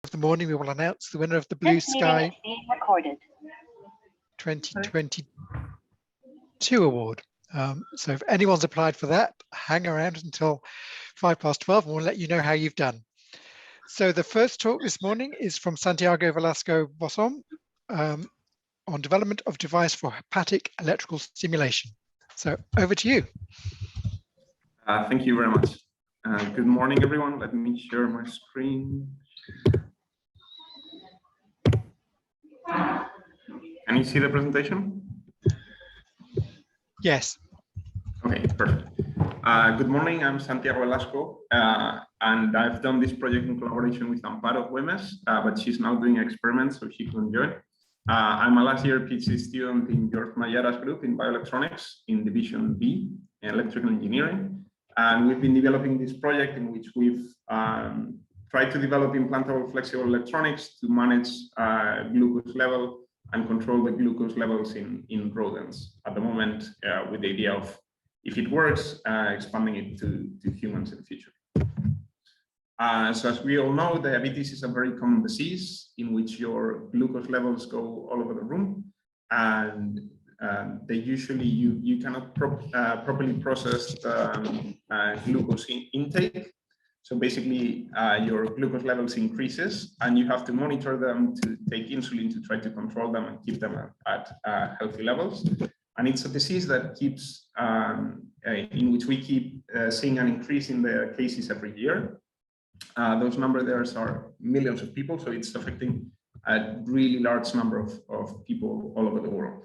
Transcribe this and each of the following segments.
of the morning, we will announce the winner of the Blue Sky 2022 award. So if anyone's applied for that, hang around until 12:05 and we'll let you know how you've done. So the first talk this morning is from Santiago Velasco Bosom on development of device for hepatic electrical stimulation. So over to you. Thank you very much. Good morning, everyone. Let me share my screen. Can you see the presentation? Yes. Okay, perfect. Good morning, I'm Santiago Velasco, and I've done this project in collaboration with Amparo Güemes, but she's now doing experiments, so she can join. I'm a last year PhD student in George Mayara's group in bioelectronics in Division B, in electrical engineering. And we've been developing this project in which we've tried to develop implantable flexible electronics to manage glucose level and control the glucose levels in rodents. At the moment, with the idea of, if it works, expanding it to humans in the future. So as we all know, diabetes is a very common disease in which your glucose levels go all over the room, and they usually, you cannot properly process glucose intake. So basically, your glucose levels increases, and you have to monitor them to take insulin to try to control them and keep them at healthy levels. And it's a disease that keeps, in which we keep seeing an increase in the cases every year. Those numbers there are millions of people, so it's affecting a really large number of people all over the world.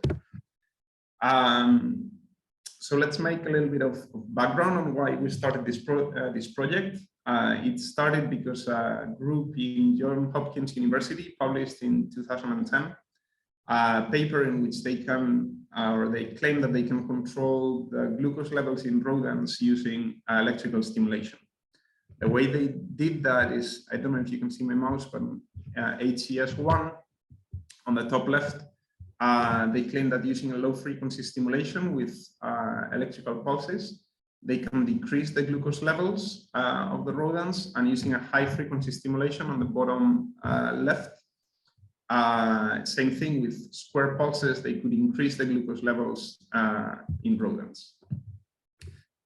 So let's make a little bit of background on why we started this project. It started because a group in Johns Hopkins University published in 2010 a paper in which they can, or they claim that they can control the glucose levels in rodents using electrical stimulation. The way they did that is, I don't know if you can see my mouse, but HCS1 on the top left, they claim that using a low frequency stimulation with electrical pulses, they can decrease the glucose levels of the rodents, and using a high frequency stimulation on the bottom left, same thing with square pulses, they could increase the glucose levels in rodents.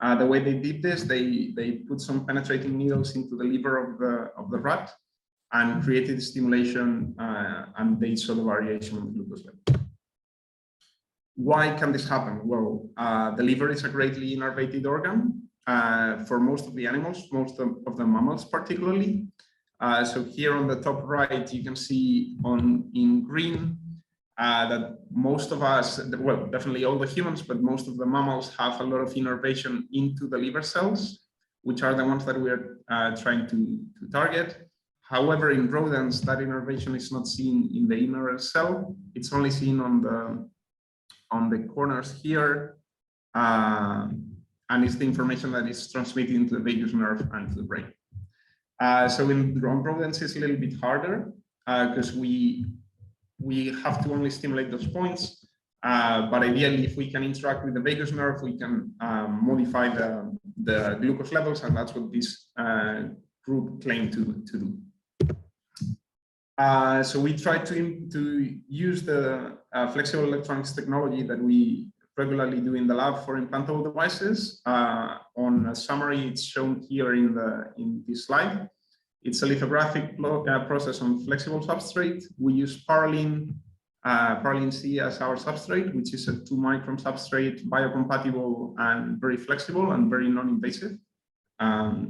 The way they did this, they put some penetrating needles into the liver of the rat and created stimulation, and they saw the variation of the glucose level. Why can this happen? Well, the liver is a greatly innervated organ for most of the animals, most of the mammals particularly. So here on the top right, you can see in green that most of us, well, definitely all the humans, but most of the mammals have a lot of innervation into the liver cells, which are the ones that we're trying to target. However, in rodents, that innervation is not seen in the inner cell. It's only seen on the corners here, and it's the information that is transmitted into the vagus nerve and to the brain. So in rodents, it's a little bit harder because we have to only stimulate those points. But ideally, if we can interact with the vagus nerve, we can modify the glucose levels, and that's what this group claimed to do. So we tried to use the flexible electronics technology that we regularly do in the lab for implantable devices. On a summary, it's shown here in this slide. It's a lithographic process on flexible substrate. We use Parylene C as our substrate, which is a 2-micron substrate, biocompatible and very flexible and very non-invasive,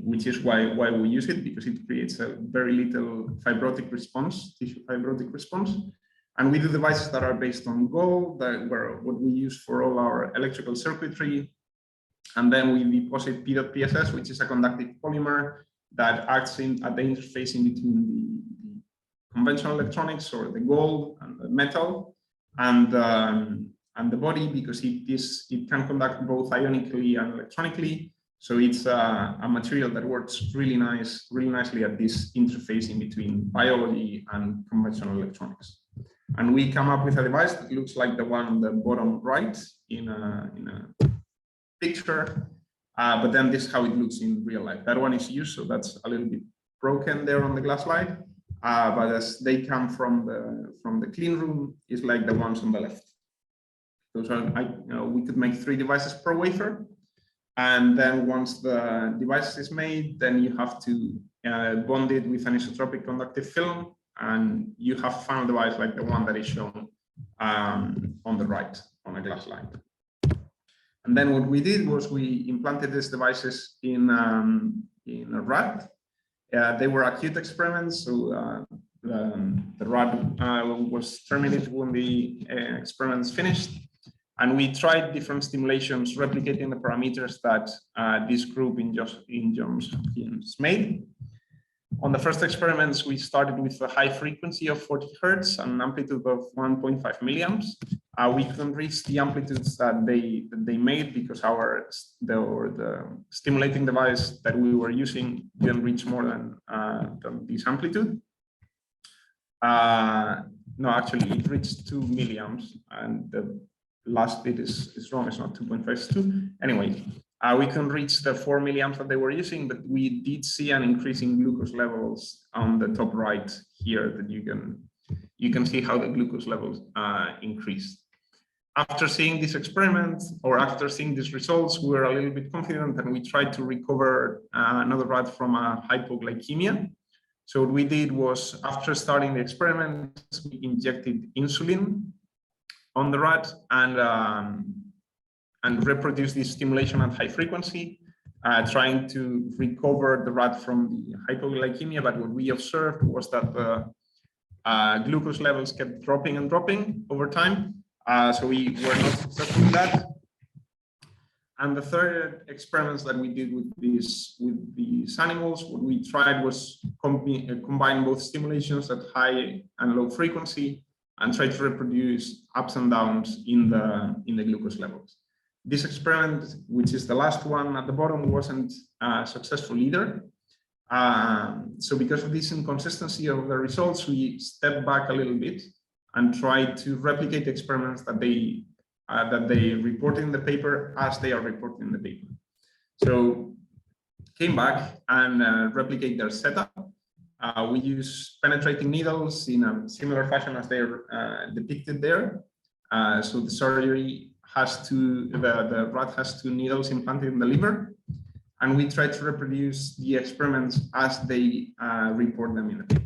which is why we use it, because it creates a very little fibrotic response, tissue fibrotic response. And we do devices that are based on gold, that were what we use for all our electrical circuitry. And then we deposit P.PSS, which is a conductive polymer that acts at the interface in between the conventional electronics, or the gold and the metal, and the body, because it can conduct both ionically and electronically. So it's a material that works really nicely at this interface in between biology and conventional electronics. And we come up with a device that looks like the one on the bottom right in a picture. But then this is how it looks in real life. That one is used, so that's a little bit broken there on the glass slide. but as they come from the clean room, it's like the ones on the left. Those are, we could make 3 devices per wafer. And then once the device is made, then you have to bond it with an isotropic conductive film, and you have a final device like the one that is shown on the right on a glass line. And then what we did was we implanted these devices in a rat. They were acute experiments, so the rat was terminated when the experiments finished. And we tried different stimulations replicating the parameters that this group in Johns Hopkins made. On the first experiments, we started with a high frequency of 40 Hertz and an amplitude of 1.5 milliamps. We couldn't reach the amplitudes that they made because the stimulating device that we were using didn't reach more than this amplitude. No, actually, it reached 2 milliamps, and the last bit is wrong. It's not 2.5, it's 2. Anyway, we couldn't reach the 4 milliamps that they were using, but we did see an increase in glucose levels on the top right here that you can see how the glucose levels increased. After seeing this experiment, or after seeing these results, we were a little bit confident, and we tried to recover another rat from a hypoglycemia. So what we did was, after starting the experiment, we injected insulin on the rat and reproduced this stimulation at high frequency, trying to recover the rat from the hypoglycemia. But what we observed was that the glucose levels kept dropping and dropping over time. So we were not successful with that. And the third experiments that we did with these animals, what we tried was combine both stimulations at high and low frequency and try to reproduce ups and downs in the glucose levels. This experiment, which is the last one at the bottom, wasn't successful either. So because of this inconsistency of the results, we stepped back a little bit and tried to replicate the experiments that they report in the paper as they are reported in the paper. So came back and replicate their setup. We use penetrating needles in a similar fashion as they're depicted there. So the surgery has the rat has 2 needles implanted in the liver, and we try to reproduce the experiments as they report them in the paper.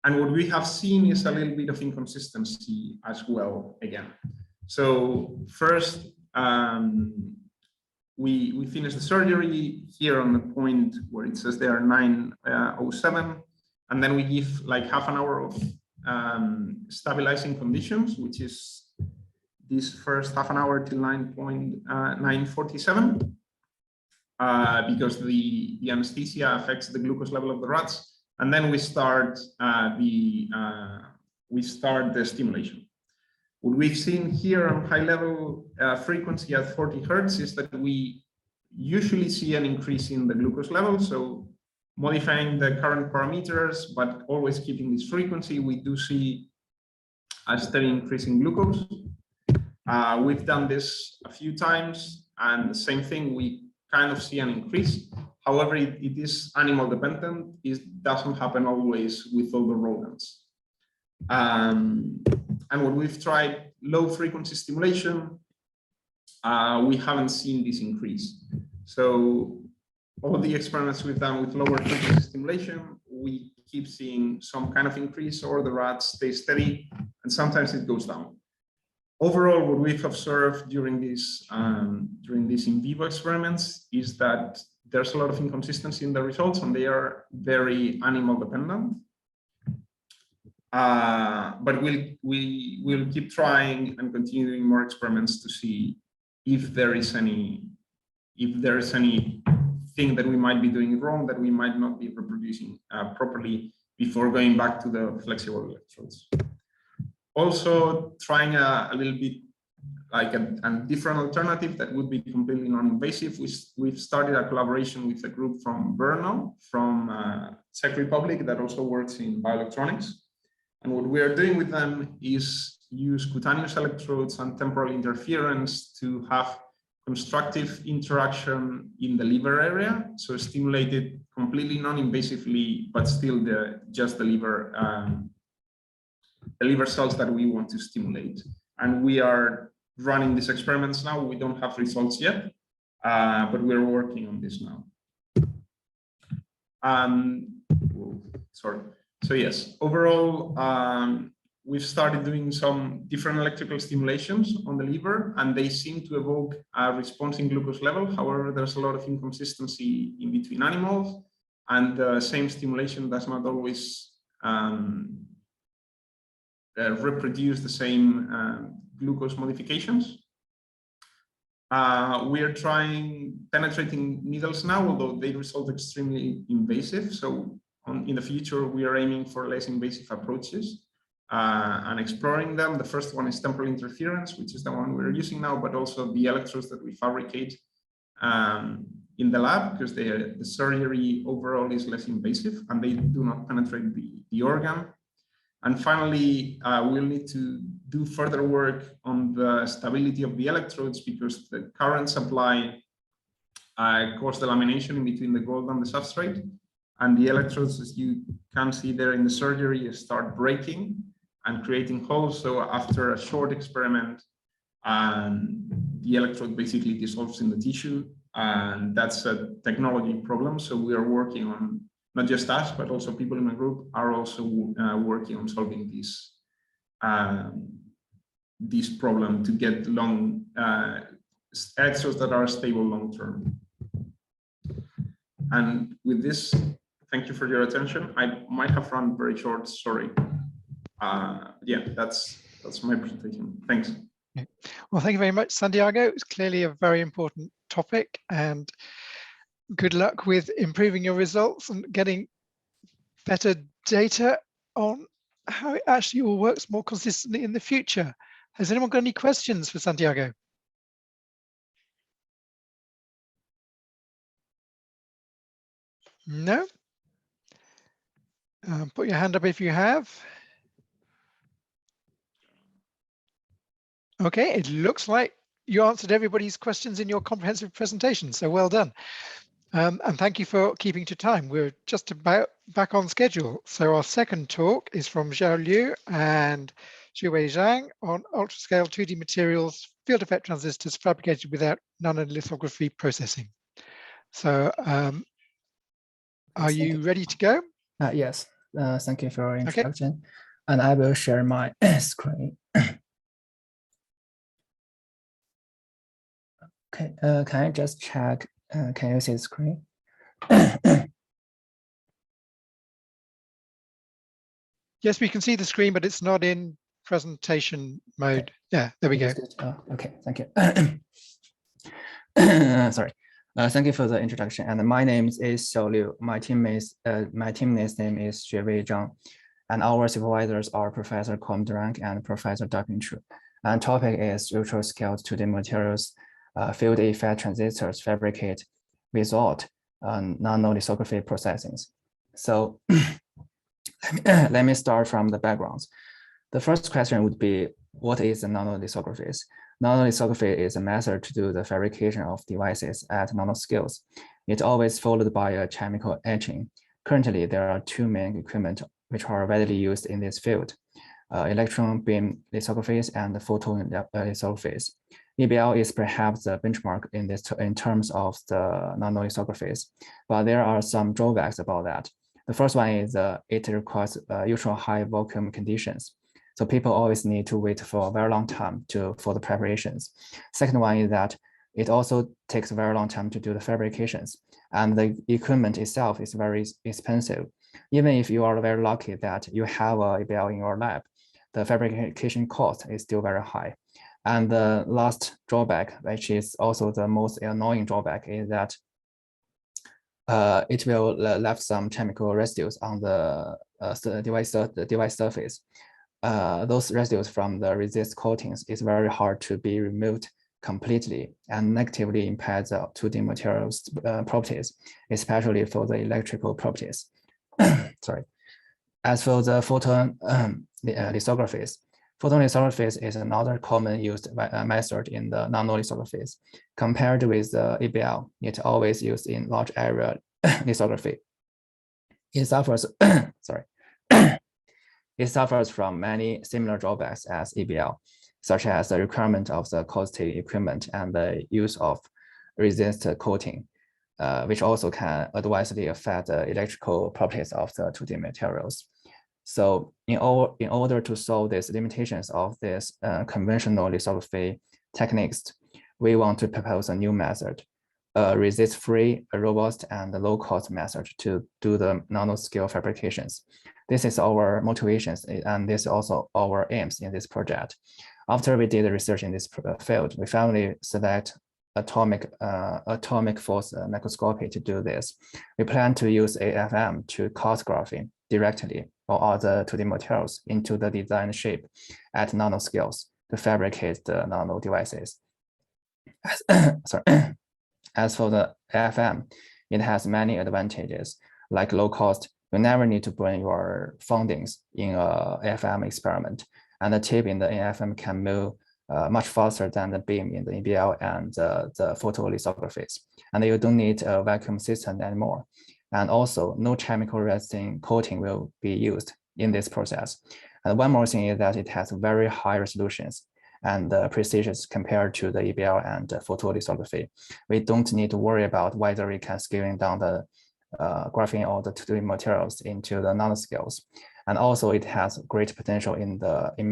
And what we have seen is a little bit of inconsistency as well again. So first, we finished the surgery here on the point where it says they are 9:07, and then we give like half an hour of stabilizing conditions, which is this first half an hour till 9:47, because the anesthesia affects the glucose level of the rats. And then we start the stimulation. What we've seen here on high level frequency at 40 Hertz is that we usually see an increase in the glucose level. So modifying the current parameters, but always keeping this frequency, we do see a steady increase in glucose. We've done this a few times, and the same thing, we kind of see an increase. However, it is animal dependent. It doesn't happen always with all the rodents. And when we've tried low frequency stimulation, we haven't seen this increase. So all the experiments we've done with lower frequency stimulation, we keep seeing some kind of increase, or the rats stay steady, and sometimes it goes down. Overall, what we've observed during these in vivo experiments is that there's a lot of inconsistency in the results, and they are very animal dependent. But we'll keep trying and continue doing more experiments to see if there is anything that we might be doing wrong, that we might not be reproducing properly before going back to the flexible electrodes. Also trying a little bit like a different alternative that would be completely non-invasive. We've started a collaboration with a group from Brno, from Czech Republic, that also works in bioelectronics. And what we are doing with them is use cutaneous electrodes and temporal interference to have constructive interaction in the liver area, so stimulated completely non-invasively, but still just the liver cells that we want to stimulate. And we are running these experiments now. We don't have results yet, but we're working on this now. Sorry. So yes, overall, we've started doing some different electrical stimulations on the liver, and they seem to evoke a response in glucose level. However, there's a lot of inconsistency in between animals, and the same stimulation does not always reproduce the same glucose modifications. We are trying penetrating needles now, although they result extremely invasive. So in the future, we are aiming for less invasive approaches and exploring them. The first one is temporal interference, which is the one we're using now, but also the electrodes that we fabricate in the lab, because the surgery overall is less invasive and they do not penetrate the organ. And finally, we'll need to do further work on the stability of the electrodes, because the current supply caused the lamination in between the gold and the substrate. And the electrodes, as you can see there in the surgery, start breaking and creating holes. So after a short experiment, the electrode basically dissolves in the tissue. And that's a technology problem. So we are working on, not just us, but also people in the group are also working on solving this problem to get long electrodes that are stable long term. And with this, thank you for your attention. I might have run very short, sorry. Yeah, that's my presentation. Thanks. Well, thank you very much, Santiago. It's clearly a very important topic, and good luck with improving your results and getting better data on how it actually all works more consistently in the future. Has anyone got any questions for Santiago? No? Put your hand up if you have. Okay, it looks like you answered everybody's questions in your comprehensive presentation, so well done. And thank you for keeping to time. We're just about back on schedule. So our second talk is from Xiao Liu and Xuwei Zhang on ultra-scale 2D materials, field effect transistors fabricated without nanolithography processing. So are you ready to go? Yes, thank you for your introduction. Okay. And I will share my screen. Okay, can I just check? Can you see the screen? Yes, we can see the screen, but it's not in presentation mode. Okay. Yeah, there we go. Okay, thank you. Sorry. Thank you for the introduction. And my name is Xiao Liu. My teammate's name is Xuewei Zhang. And our supervisors are Professor Kwom Durang and Professor Daping Chu. And topic is ultra-scale 2D materials, field effect transistors fabricate without nanolithography processing. So let me start from the backgrounds. The first question would be, what is the nanolithography? Nanolithography is a method to do the fabrication of devices at nanoscales. It's always followed by a chemical etching. Currently, there are two main equipment which are widely used in this field, electron beam lithographies and photon lithographies. EBL is perhaps the benchmark in terms of the nanolithographies, but there are some drawbacks about that. The first one is it requires ultra high vacuum conditions. So people always need to wait for a very long time for the preparations. Second one is that it also takes a very long time to do the fabrications, and the equipment itself is very expensive. Even if you are very lucky that you have a EBL in your lab, the fabrication cost is still very high. And the last drawback, which is also the most annoying drawback, is that it will left some chemical residues on the device surface. Those residues from the resist coatings is very hard to be removed completely and negatively impact the 2D materials properties, especially for the electrical properties. Sorry. As for the photon lithographies, Photolithography is another common used method in the nanolithography. Compared with the ABL, it always used in large area lithography. It suffers, sorry, it suffers from many similar drawbacks as ABL, such as the requirement of the costly equipment and the use of resist coating, which also can adversely affect the electrical properties of the 2D materials. So in order to solve these limitations of this conventional lithography techniques, we want to propose a new method, a resist-free, robust, and low-cost method to do the nanoscale fabrications. This is our motivations, and this is also our aims in this project. After we did research in this field, we finally select atomic force microscopy to do this. We plan to use AFM to cut graphene directly or other 2D materials into the design shape at nanoscales to fabricate the nano devices. As for the AFM, it has many advantages, like low cost. You never need to burn your findings in a AFM experiment, and the tip in the AFM can move much faster than the beam in the ABL and the photolithographies. And you don't need a vacuum system anymore. And also, no chemical resin coating will be used in this process. And one more thing is that it has very high resolutions and precision compared to the ABL and photolithography. We don't need to worry about whether we can scaling down the graphene or the 2D materials into the nanoscales. And also, it has great potential in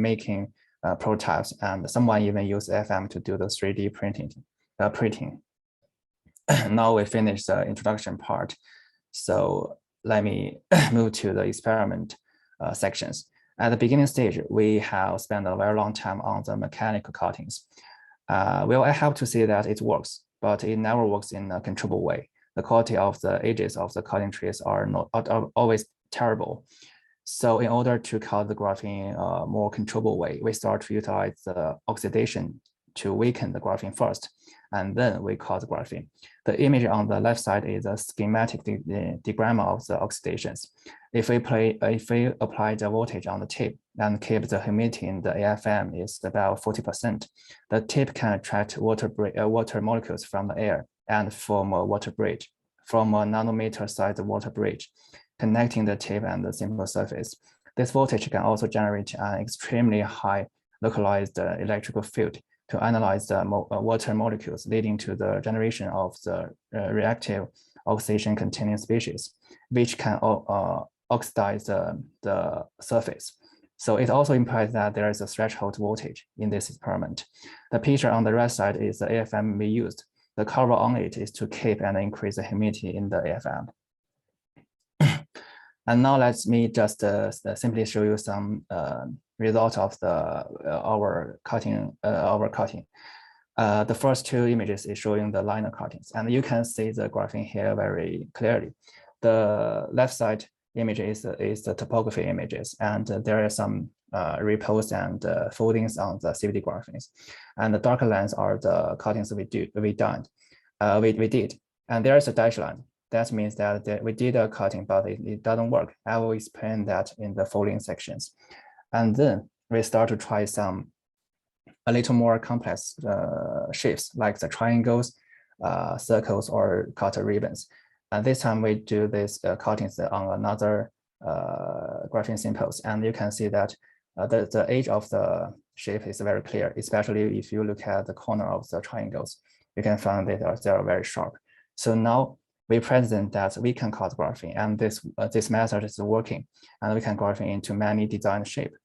making prototypes, and someone even use FM to do the 3D printing. Now we finish the introduction part. So let me move to the experiment sections. At the beginning stage, we have spent a very long time on the mechanical cuttings. Well, I have to say that it works, but it never works in a controllable way. The quality of the edges of the cutting trees are always terrible. So in order to cut the graphene in a more controllable way, we start to utilize the oxidation to weaken the graphene first, and then we cut the graphene. The image on the left side is a schematic diagram of the oxidations. If we apply the voltage on the tip and keep the humidity in the AFM is about 40%, the tip can attract water molecules from the air and form a water bridge, from a nanometer-sized water bridge, connecting the tip and the simple surface. This voltage can also generate an extremely high localized electrical field to analyze the water molecules, leading to the generation of the reactive oxidation-containing species, which can oxidize the surface. So it also implies that there is a threshold voltage in this experiment. The picture on the right side is the AFM we used. The cover on it is to keep and increase the humidity in the AFM. And now let me just simply show you some results of our cutting. The first two images is showing the liner cuttings, and you can see the graphene here very clearly. The left side image is the topography images, and there are some repose and foldings on the CVD graphenes, and the darker lines are the cuttings we did, and there is a dashed line. That means that we did a cutting, but it doesn't work. I will explain that in the following sections. And then we start to try a little more complex shapes, like the triangles, circles, or cutter ribbons. And this time we do this cuttings on another graphene samples. And you can see that the edge of the shape is very clear, especially if you look at the corner of the triangles. You can find that they are very sharp. So now we present that we can cut graphene, and this method is working, and we can graphene into many design shape.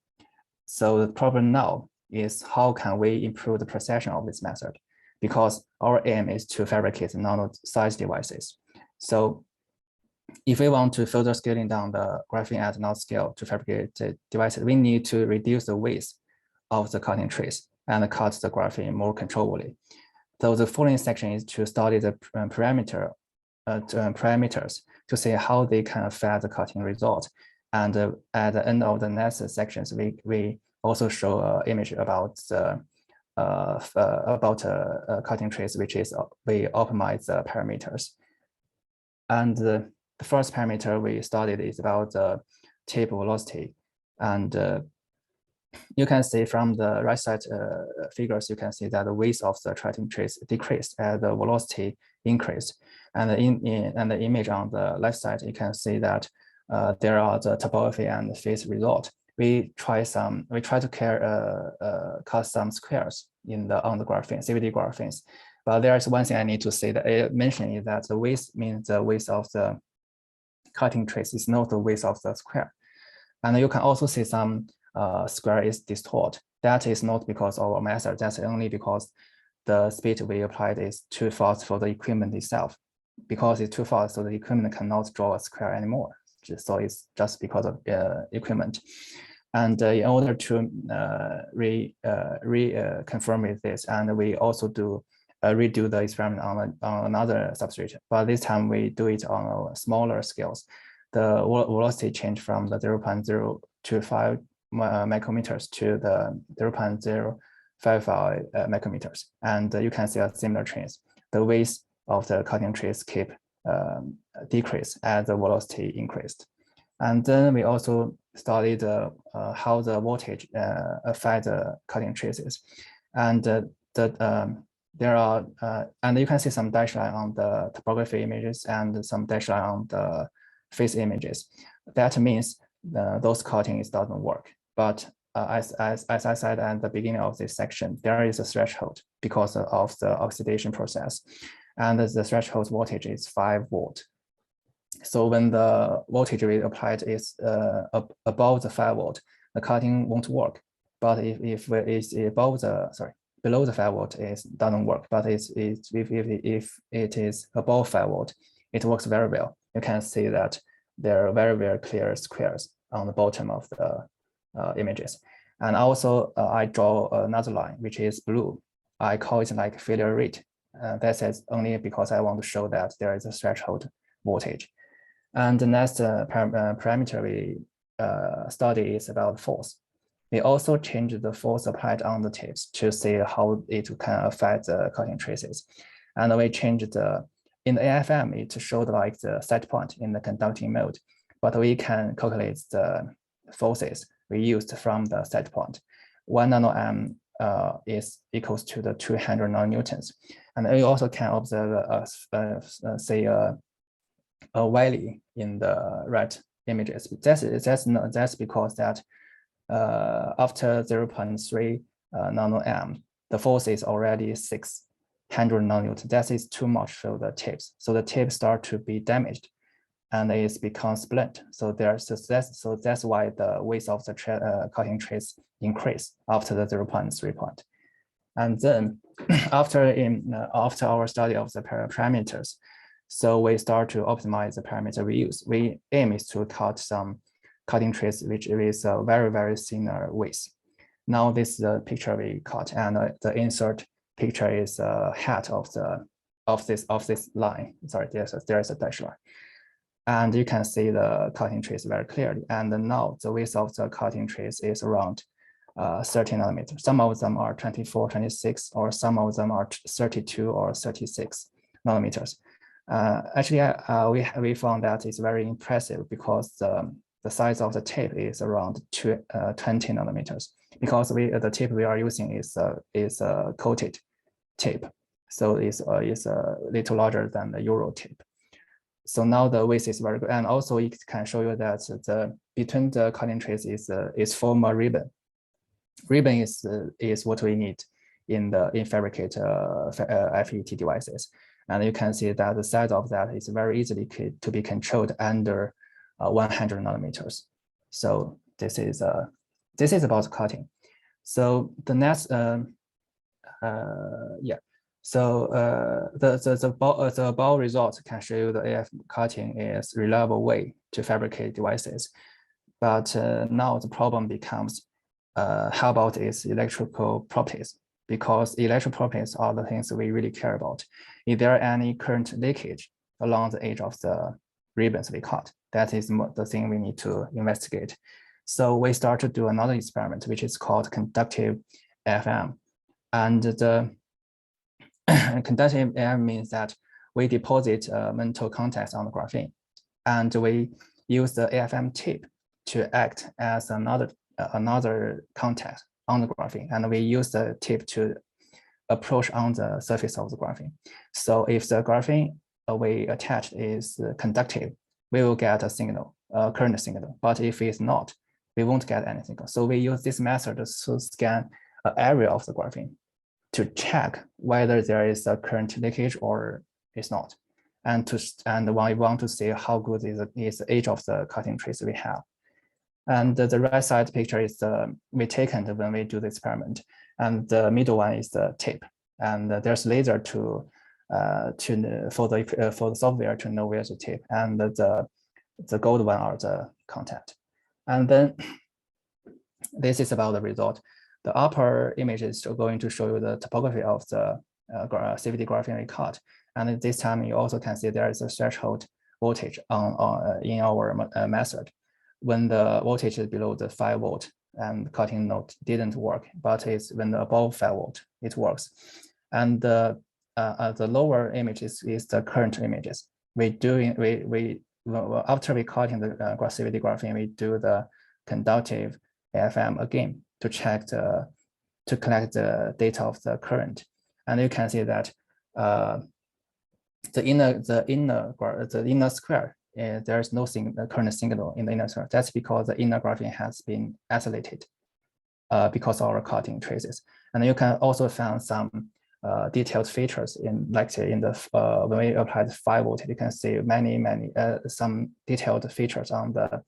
So the problem now is how can we improve the precision of this method? Because our aim is to fabricate nano-sized devices. So if we want to further scaling down the graphene at nanoscale to fabricate the devices, we need to reduce the width of the cutting trace and cut the graphene more controllably. So the following section is to study the parameters to see how they can affect the cutting result. And at the end of the next sections, we also show an image about cutting trace, which is we optimize the parameters. And the first parameter we studied is about the tip velocity. And you can see from the right side figures, you can see that the width of the tracking trace decreased as the velocity increased. And in the image on the left side, you can see that there are the topography and phase result. We try to cut some squares on the graphene, CVD graphenes. But there is one thing I need to say that mention is that the width means the width of the cutting trace is not the width of the square. And you can also see some square is distorted. That is not because of our method. That's only because the speed we applied is too fast for the equipment itself. Because it's too fast, so the equipment cannot draw a square anymore. So it's just because of equipment. And in order to confirm with this, and we also redo the experiment on another substrate, but this time we do it on a smaller scales. The velocity change from the 0.025 micrometers to the 0.055 micrometers, and you can see a similar change. The width of the cutting trace keep decrease as the velocity increased. And then we also studied how the voltage affect the cutting traces. And there are, and you can see some dash line on the topography images and some dash line on the phase images. That means those cuttings doesn't work. But as I said at the beginning of this section, there is a threshold because of the oxidation process. And the threshold voltage is 5 volt. So when the voltage we applied is above the 5 volt, the cutting won't work. But if it's above the, below the 5 volt, it doesn't work. But if it is above 5 volt, it works very well. You can see that there are very, very clear squares on the bottom of the images. And also I draw another line, which is blue. I call it like failure rate. That says only because I want to show that there is a threshold voltage. And the next parameter we study is about force. We also changed the force applied on the tips to see how it can affect the cutting traces. And we changed in the AFM, it showed like the set point in the conducting mode, but we can calculate the forces we used from the set point. 1 nanoam is equals to the 200 nanonewtons. And we also can observe, say, a valley in the right images. That's because that after 0.3 nanoam, the force is already 600 nanonewtons. That is too much for the tips. So the tips start to be damaged and it becomes split. So that's why the width of the cutting trace increase after the 0.3 point. And then after our study of the parameters, so we start to optimize the parameter we use. We aim is to cut some cutting trace which is a very, very thinner width. Now this is the picture we cut, and the insert picture is a hat of this line. Sorry, there is a dash line. And you can see the cutting trace very clearly. And now the width of the cutting trace is around 30 nanometers. Some of them are 24, 26, or some of them are 32 or 36 nanometers. Actually, we found that it's very impressive because the size of the tape is around 20 nanometers. Because the tape we are using is a coated tape, so it's a little larger than the Euro tape. So now the width is very good, and also it can show you that between the cutting trace is form a ribbon. Ribbon is what we need in fabricate FET devices, and you can see that the size of that is very easily to be controlled under 100 nanometers. So this is about cutting. So the next So the ball result can show you the AF cutting is reliable way to fabricate devices. But now the problem becomes, how about its electrical properties? Because electrical properties are the things we really care about. Is there any current leakage along the edge of the ribbons we cut? That is the thing we need to investigate. So we start to do another experiment, which is called conductive AFM. And the conductive AFM means that we deposit metal contacts on the graphene, and we use the AFM tip to act as another another contact on the graphene, and we use the tip to approach on the surface of the graphene. So if the graphene we attached is conductive, we will get a signal, a current signal. But if it's not, we won't get anything. So we use this method to scan an area of the graphene to check whether there is a current leakage or it's not. And when we want to see how good is the age of the cutting trace we have. And the right side picture is we taken when we do the experiment, and the middle one is the tip. And there's laser for the software to know where's the tip, and the gold one are the contact. And then this is about the result. The upper image is going to show you the topography of the CVD graphene we cut. And this time you also can see there is a threshold voltage in our method. When the voltage is below the 5 volt and cutting node didn't work, but it's when above 5 volt, it works. And the lower image is the current images. After we cutting the CVD graphene, we do the conductive AFM again to check to collect the data of the current. And you can see that the inner square, there is no current signal in the inner square. That's because the inner graphene has been isolated because of our cutting traces. And you can also find some detailed features in, like say, in the when we applied 5 volt, you can see some detailed features on the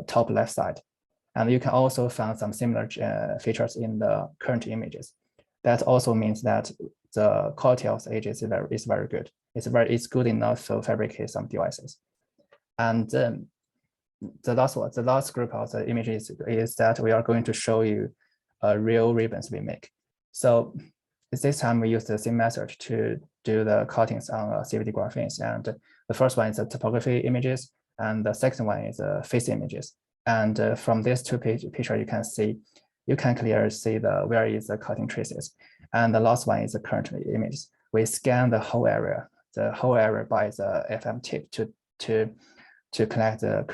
top left side. And you can also find some similar features in the current images. That also means that the quality of the edges is very good. It's good enough to fabricate some devices. And the last group of the images is that we are going to show you real ribbons we make. So this time we use the same method to do the cuttings on CVD graphenes. And the first one is the topography images, and the second one is the face images. And from these two pictures, you can clearly see where is the cutting traces. And the last one is the current image. We scan the whole area by the FM tip to collect the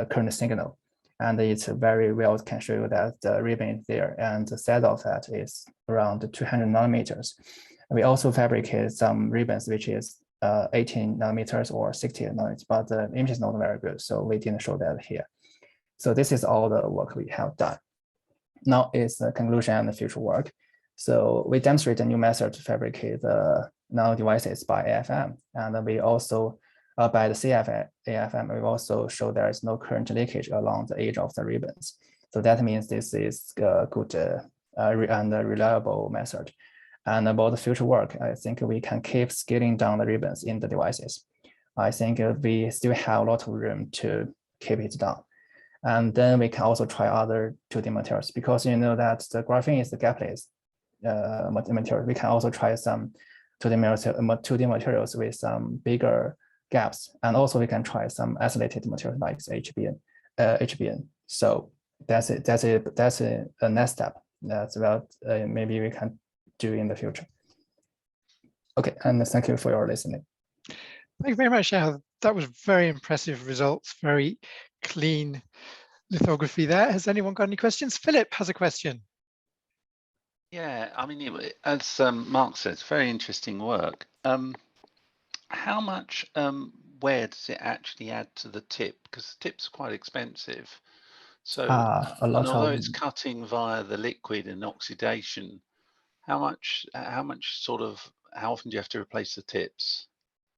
current signal. And it's very well can show you that the ribbon is there, and the size of that is around 200 nanometers. We also fabricate some ribbons which is 18 nanometers or 60 nanometers, but the image is not very good, so we didn't show that here. So this is all the work we have done. Now is the conclusion and the future work. So we demonstrate a new method to fabricate the nano devices by AFM, and we also by the CFAFM, we also show there is no current leakage along the edge of the ribbons. So that means this is a good and reliable method. And about the future work, I think we can keep scaling down the ribbons in the devices. I think we still have a lot of room to keep it down. And then we can also try other 2D materials, because you know that the graphene is the gapless material. We can also try some 2D materials with some bigger gaps, and also we can try some isolated materials like HBN. So that's it. That's a next step. That's about maybe we can do in the future. Okay, and thank you for your listening. Thank you very much, Al. That was very impressive results, very clean lithography there. Has anyone got any questions? Philip has a question. Yeah, I mean, as Mark says, very interesting work. How much wear does it actually add to the tip? Because the tip's quite expensive. So, and although it's cutting via the liquid and oxidation, how often do you have to replace the tips?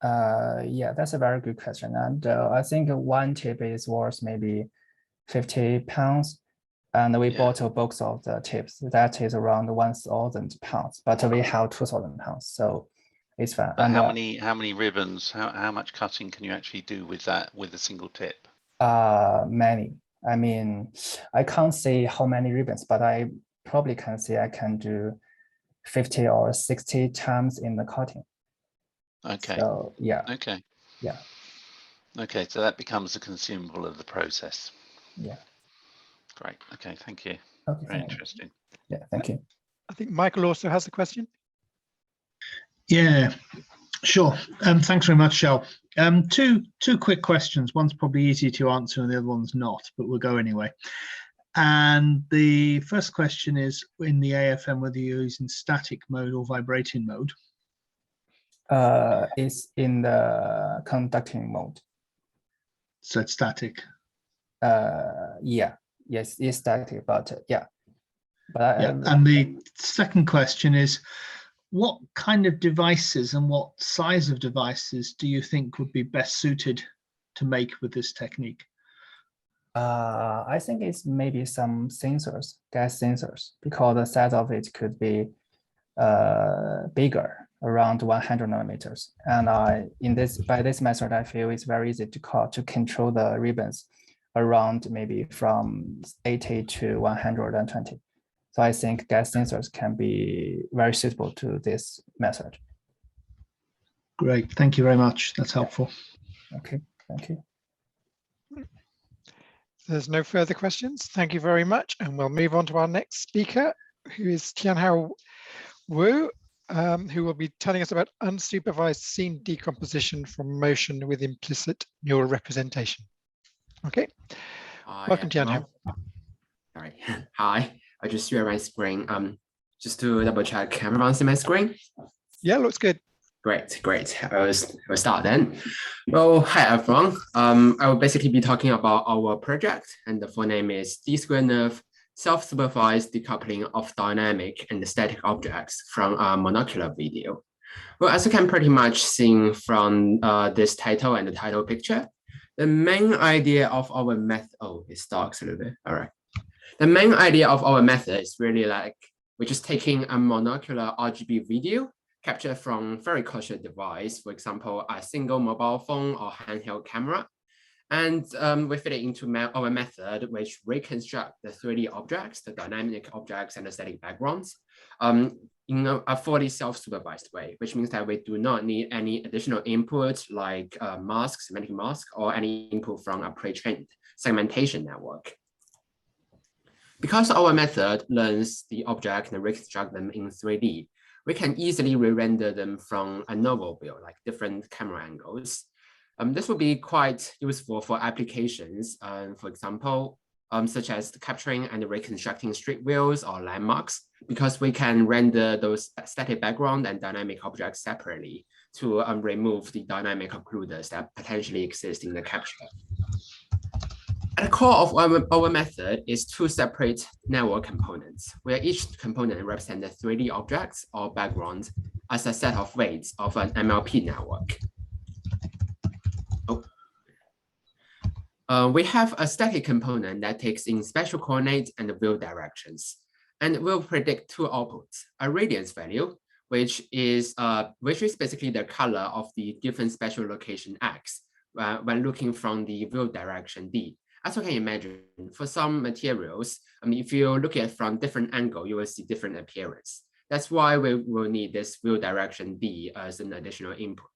Yeah, that's a very good question. And I think one tip is worth maybe 50 pounds. And we bought a box of the tips that is around 1,000 pounds, but we have 2,000 pounds. So it's fine. But how many ribbons, how much cutting can you actually do with that, with a single tip? Many. I mean, I can't say how many ribbons, but I probably can say I can do 50 or 60 times in the cutting. Okay. So yeah. Okay. Yeah. Okay, so that becomes a consumable of the process. Yeah. Great. Okay, thank you. Okay, very interesting. Yeah, thank you. I think Michael also has a question. Yeah, Sure. Thanks very much, Shell. Two quick questions. One's probably easy to answer and the other one's not, but we'll go anyway. And the first question is in the AFM, whether you're using static mode or vibrating mode. It's in the conducting mode. So it's static. Yeah, yes, it's static, but yeah. But yeah. And the second question is, what kind of devices and what size of devices do you think would be best suited to make with this technique? I think it's maybe some sensors, gas sensors, because the size of it could be bigger, around 100 nanometers. And by this method, I feel it's very easy to control the ribbons around maybe from 80 to 120. So I think gas sensors can be very suitable to this method. Great, thank you very much. That's helpful. Okay, thank you. There's no further questions. Thank you very much. And we'll move on to our next speaker, who is Tianhao Wu, who will be telling us about unsupervised scene decomposition from motion with implicit neural representation. Okay, welcome, Tianhao. All right, hi. I just share my screen. Just to double check, everyone see my screen? Yeah, looks good. Great. I'll start then. Well, hi everyone. I will basically be talking about our project, and the full name is D-square-nerve self-supervised decoupling of dynamic and static objects from a monocular video. Well, as you can pretty much see from this title and the title picture, the main idea of our method, it talks a little bit, all right. The main idea of our method is really like, we're just taking a monocular RGB video captured from very cautious device, for example, a single mobile phone or handheld camera. And we fit it into our method, which reconstruct the 3D objects, the dynamic objects and the static backgrounds in a fully self-supervised way, which means that we do not need any additional input like mask, semantic mask, or any input from a pre-trained segmentation network. Because our method learns the object and reconstruct them in 3D, we can easily re-render them from a novel view, like different camera angles. This will be quite useful for applications, for example, such as capturing and reconstructing street views or landmarks, because we can render those static background and dynamic objects separately to remove the dynamic occluders that potentially exist in the capture. At the core of our method is two separate network components, where each component represents 3D objects or backgrounds as a set of weights of an MLP network. We have a static component that takes in spatial coordinates and wheel directions, and will predict two outputs: a radiance value, which is basically the color of the given spatial location X when looking from the wheel direction D. As you can imagine, for some materials, if you look at it from different angle, you will see different appearance. That's why we will need this wheel direction D as an additional input.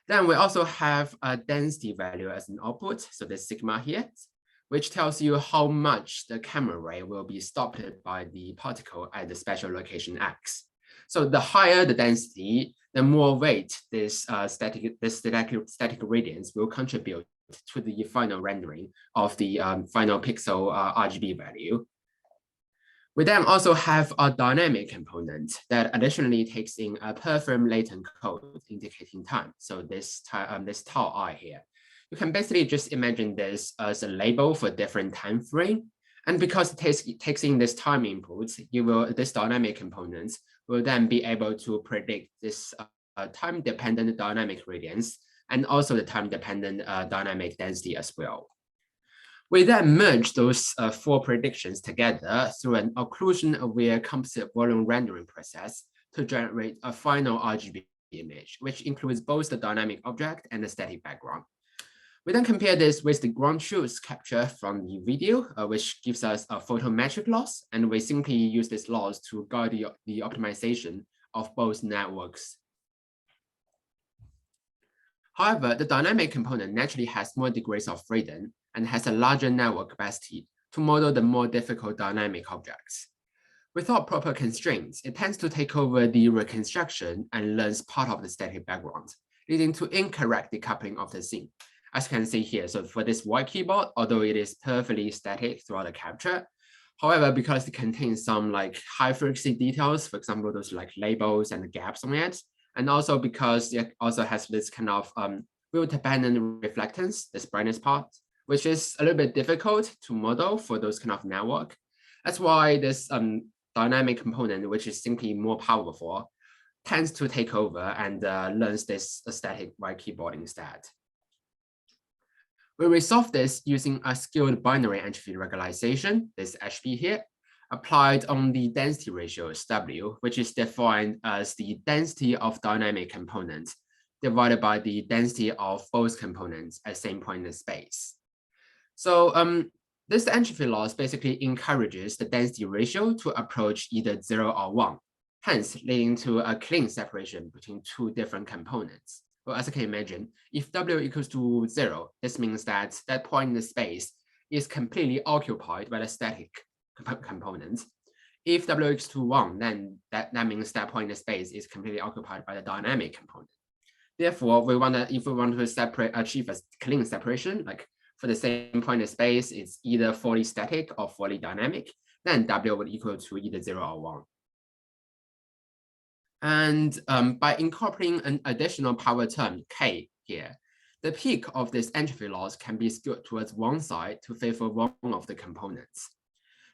Then we also have a density value as an output, so the sigma here, which tells you how much the camera ray will be stopped by the particle at the spatial location X. So the higher the density, the more weight this static radiance will contribute to the final rendering of the final pixel RGB value. We then also have a dynamic component that additionally takes in a per frame latent code indicating time. So this tau I here. You can basically just imagine this as a label for different time frame. And because it takes in this time inputs, this dynamic components will then be able to predict this time-dependent dynamic radiance and also the time-dependent dynamic density as well. We then merge those four predictions together through an occlusion-aware composite volume rendering process to generate a final RGB image, which includes both the dynamic object and the static background. We then compare this with the ground truth capture from the video, which gives us a photometric loss, and we simply use this loss to guide the optimization of both networks. However, the dynamic component naturally has more degrees of freedom and has a larger network capacity to model the more difficult dynamic objects. Without proper constraints, it tends to take over the reconstruction and learns part of the static background, leading to incorrect decoupling of the scene. As you can see here, so for this white keyboard, although it is perfectly static throughout the capture, however, because it contains some like high frequency details, for example, those like labels and gaps on it, and also because it also has this kind of wheel-dependent reflectance, this brightness part, which is a little bit difficult to model for those kind of network. That's why this dynamic component, which is simply more powerful, tends to take over and learns this static white keyboard instead. We resolve this using a skilled binary entropy regularization, this HP here, applied on the density ratios W, which is defined as the density of dynamic components divided by the density of both components at same point in space. So this entropy loss basically encourages the density ratio to approach either 0 or 1, hence leading to a clean separation between two different components. Well, as you can imagine, if W equals to 0, this means that that point in the space is completely occupied by the static component. If W equals to 1, then that means that point in the space is completely occupied by the dynamic component. Therefore, if we want to achieve a clean separation, like for the same point in space, it's either fully static or fully dynamic, then W would equal to either 0 or 1. And by incorporating an additional power term, K here, the peak of this entropy loss can be skewed towards one side to favor one of the components.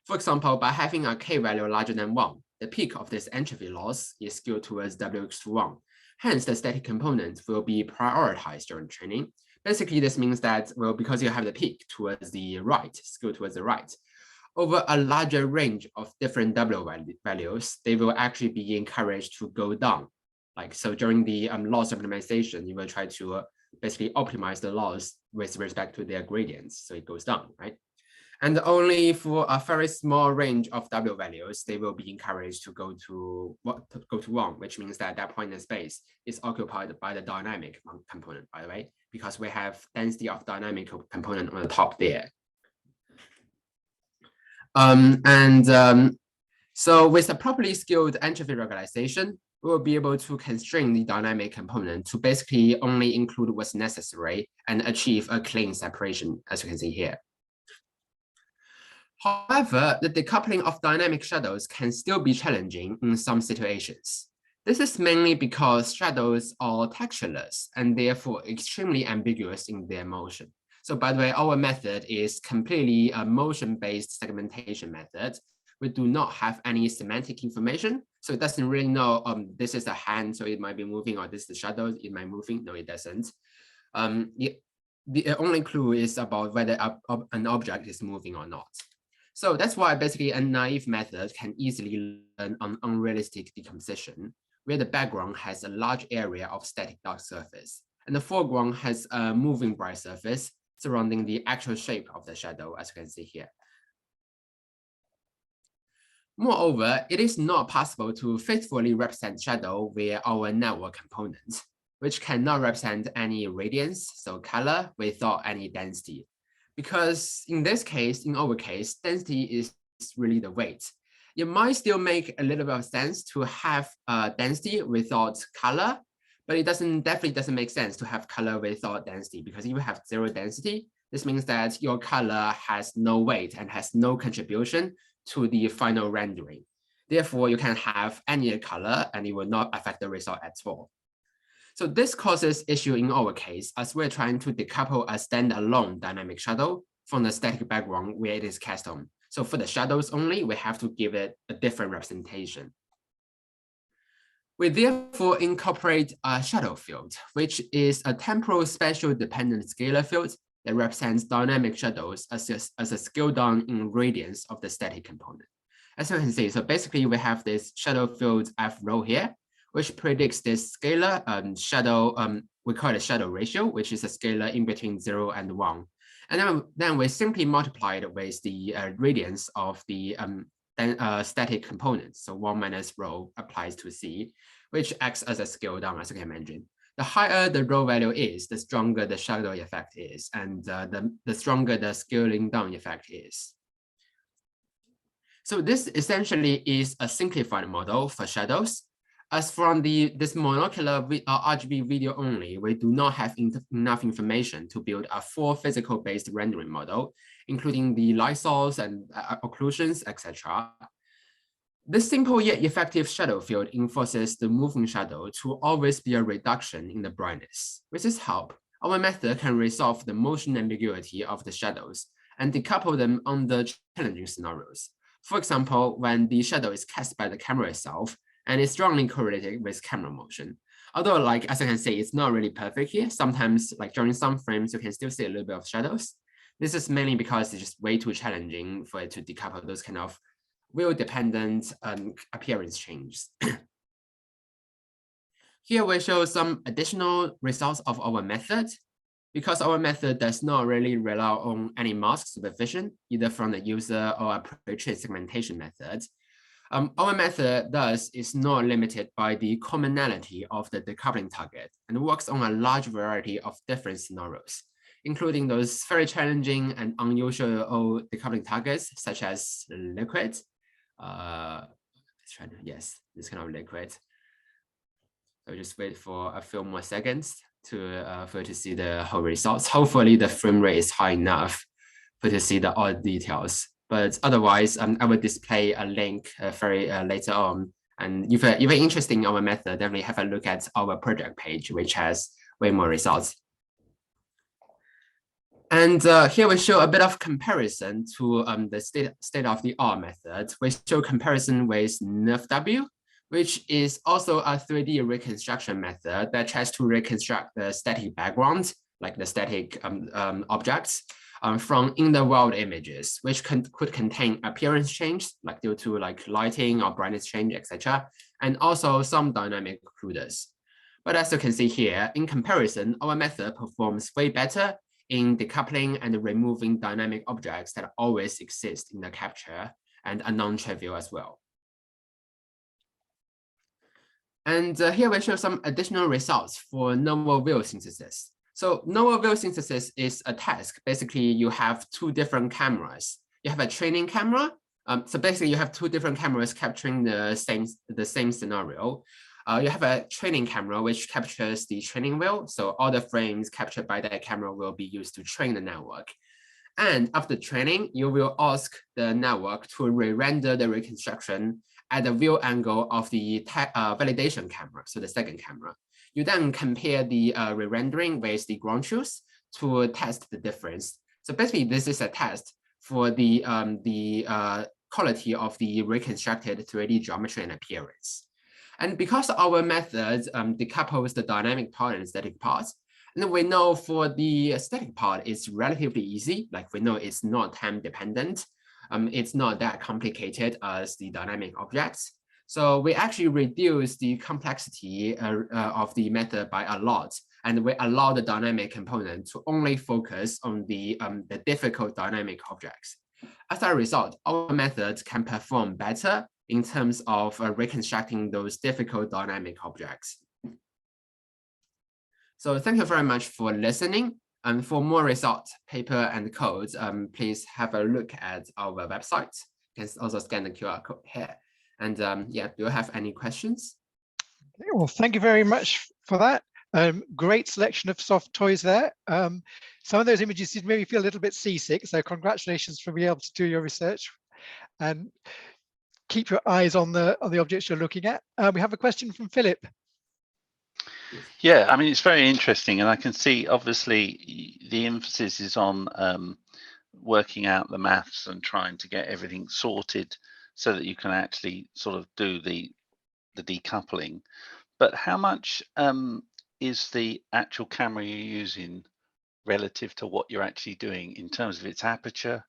For example, by having a K value larger than 1, the peak of this entropy loss is skewed towards W equals to 1. Hence, the static component will be prioritized during training. Basically, this means that, well, because you have the peak towards the right, skewed towards the right, over a larger range of different W values, they will actually be encouraged to go down. Like, so during the loss optimization, you will try to basically optimize the loss with respect to their gradients. So it goes down, right? And only for a very small range of W values, they will be encouraged to go to 1, which means that that point in space is occupied by the dynamic component, by the way, because we have density of dynamic component on the top there. So with a properly skilled entropy regularization, we will be able to constrain the dynamic component to basically only include what's necessary and achieve a clean separation, as you can see here. However, the decoupling of dynamic shadows can still be challenging in some situations. This is mainly because shadows are textureless and therefore extremely ambiguous in their motion. So by the way, our method is completely a motion-based segmentation method. We do not have any semantic information. So it doesn't really know, this is a hand, so it might be moving, or this is the shadow, it might be moving. No, it doesn't. The only clue is about whether an object is moving or not. So that's why basically a naive method can easily learn an unrealistic decomposition, where the background has a large area of static dark surface, and the foreground has a moving bright surface surrounding the actual shape of the shadow, as you can see here. Moreover, it is not possible to faithfully represent shadow via our network components, which cannot represent any radiance, so color, without any density. Because in this case, in our case, density is really the weight. It might still make a little bit of sense to have density without color, but it definitely doesn't make sense to have color without density, because if you have 0 density, this means that your color has no weight and has no contribution to the final rendering. Therefore, you can have any color and it will not affect the result at all. So this causes issue in our case, as we're trying to decouple a standalone dynamic shadow from the static background where it is cast on. So for the shadows only, we have to give it a different representation. We therefore incorporate a shadow field, which is a temporal spatial dependent scalar field that represents dynamic shadows as a scale down in radiance of the static component. As you can see, so basically we have this shadow field F rho here, which predicts this scalar shadow, we call it shadow ratio, which is a scalar in between 0 and 1. And then we simply multiply it with the radiance of the static components. So 1 minus rho applies to C, which acts as a scale down, as you can imagine. The higher the rho value is, the stronger the shadow effect is, and the stronger the scaling down effect is. So this essentially is a simplified model for shadows. As from this monocular RGB video only, we do not have enough information to build a full physical-based rendering model, including the light source and occlusions, etc. This simple yet effective shadow field enforces the moving shadow to always be a reduction in the brightness. With this help, our method can resolve the motion ambiguity of the shadows and decouple them under challenging scenarios. For example, when the shadow is cast by the camera itself, and is strongly correlated with camera motion. Although, like, as I can see, it's not really perfect here. Sometimes, like during some frames, you can still see a little bit of shadows. This is mainly because it's just way too challenging for it to decouple those kind of wheel-dependent appearance changes. Here we show some additional results of our method. Because our method does not really rely on any mask supervision, either from the user or a pre-trained segmentation method. Our method thus is not limited by the commonality of the decoupling target and works on a large variety of different scenarios, including those very challenging and unusual decoupling targets, such as liquid. Yes, this kind of liquid. So just wait for a few more seconds for you to see the whole results. Hopefully the frame rate is high enough for you to see all details. But otherwise, I will display a link later on. And if you're interested in our method, definitely have a look at our project page, which has way more results. And here we show a bit of comparison to the state-of-the-art method. We show comparison with NeurFW, which is also a 3D reconstruction method that tries to reconstruct the static background, like the static objects, from in-the-world images, which could contain appearance change, like due to like lighting or brightness change, etc., and also some dynamic occluders. But as you can see here, in comparison, our method performs way better in decoupling and removing dynamic objects that always exist in the capture and are non-trivial as well. And here we show some additional results for novel view synthesis. So novel view synthesis is a task. Basically, you have two different cameras. You have a training camera. So basically, you have two different cameras capturing the same scenario. You have a training camera which captures the training wheel. So all the frames captured by that camera will be used to train the network. And after training, you will ask the network to re-render the reconstruction at the view angle of the validation camera, so the second camera. You then compare the re-rendering with the ground truth to test the difference. So basically, this is a test for the quality of the reconstructed 3D geometry and appearance. And because our method decouples the dynamic part and static parts, and we know for the static part, it's relatively easy. Like we know it's not time dependent. It's not that complicated as the dynamic objects. So we actually reduce the complexity of the method by a lot. And we allow the dynamic component to only focus on the difficult dynamic objects. As a result, our method can perform better in terms of reconstructing those difficult dynamic objects. So thank you very much for listening. And for more results, paper and codes, please have a look at our website. You can also scan the QR code here. And yeah, do you have any questions? Okay, well, thank you very much for that. Great selection of soft toys there. Some of those images did make me feel a little bit seasick, so congratulations for being able to do your research and keep your eyes on the objects you're looking at. We have a question from Philip. Yeah, I mean, it's very interesting, and I can see obviously the emphasis is on working out the maths and trying to get everything sorted so that you can actually sort of do the decoupling. But how much is the actual camera you're using relative to what you're actually doing in terms of its aperture,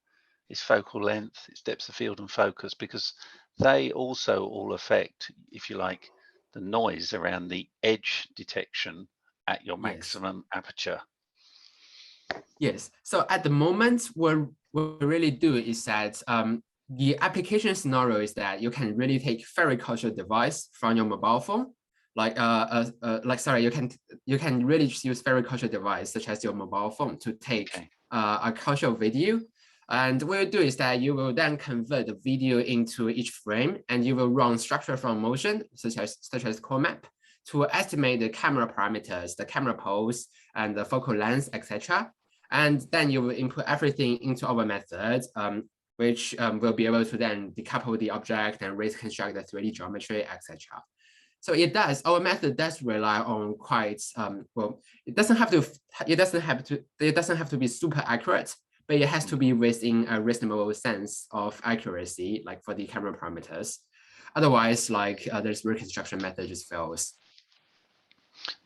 its focal length, its depth of field and focus? Because they also all affect, if you like, the noise around the edge detection at your maximum aperture. Yes. So at the moment, what we really do is that the application scenario is that you can really take very casual device from your mobile phone, you can really use very casual device such as your mobile phone to take a casual video. And what you do is that you will then convert the video into each frame, and you will run structure from motion, such as core map, to estimate the camera parameters, the camera pose, and the focal length, etc. And then you will input everything into our method, which will be able to then decouple the object and reconstruct the 3D geometry, etc. So our method does rely on quite, well, it doesn't have to be super accurate, but it has to be within a reasonable sense of accuracy, like for the camera parameters. Otherwise, like this reconstruction method just fails.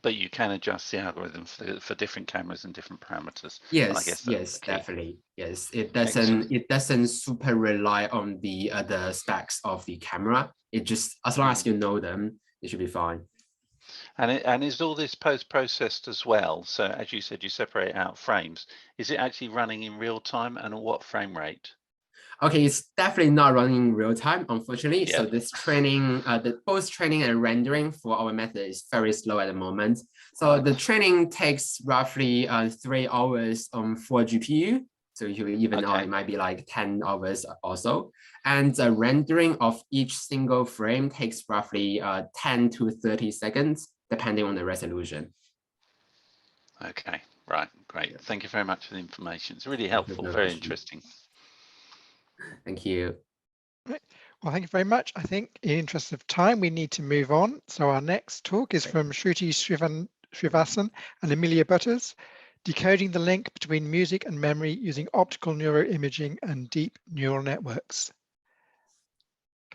But you can adjust the algorithm for different cameras and different parameters. Yes, yes, definitely. Yes, it doesn't super rely on the specs of the camera. It just, as long as you know them, it should be fine. And is all this post-processed as well? So as you said, you separate out frames. Is it actually running in real time, and at what frame rate? Okay, it's definitely not running in real time, unfortunately. Yeah. So this training, both training and rendering for our method is very slow at the moment. So the training takes roughly 3 hours on 4 GPU. So you even know it might be like 10 hours or so. And the rendering of each single frame takes roughly 10 to 30 seconds, depending on the resolution. Okay, right, great. Thank you very much for the information. It's really helpful, very interesting. Thank you. Right. Well, thank you very much. I think in the interest of time, we need to move on. So our next talk is from Shruti Srivasan and Amelia Butters, decoding the link between music and memory using optical neuroimaging and deep neural networks.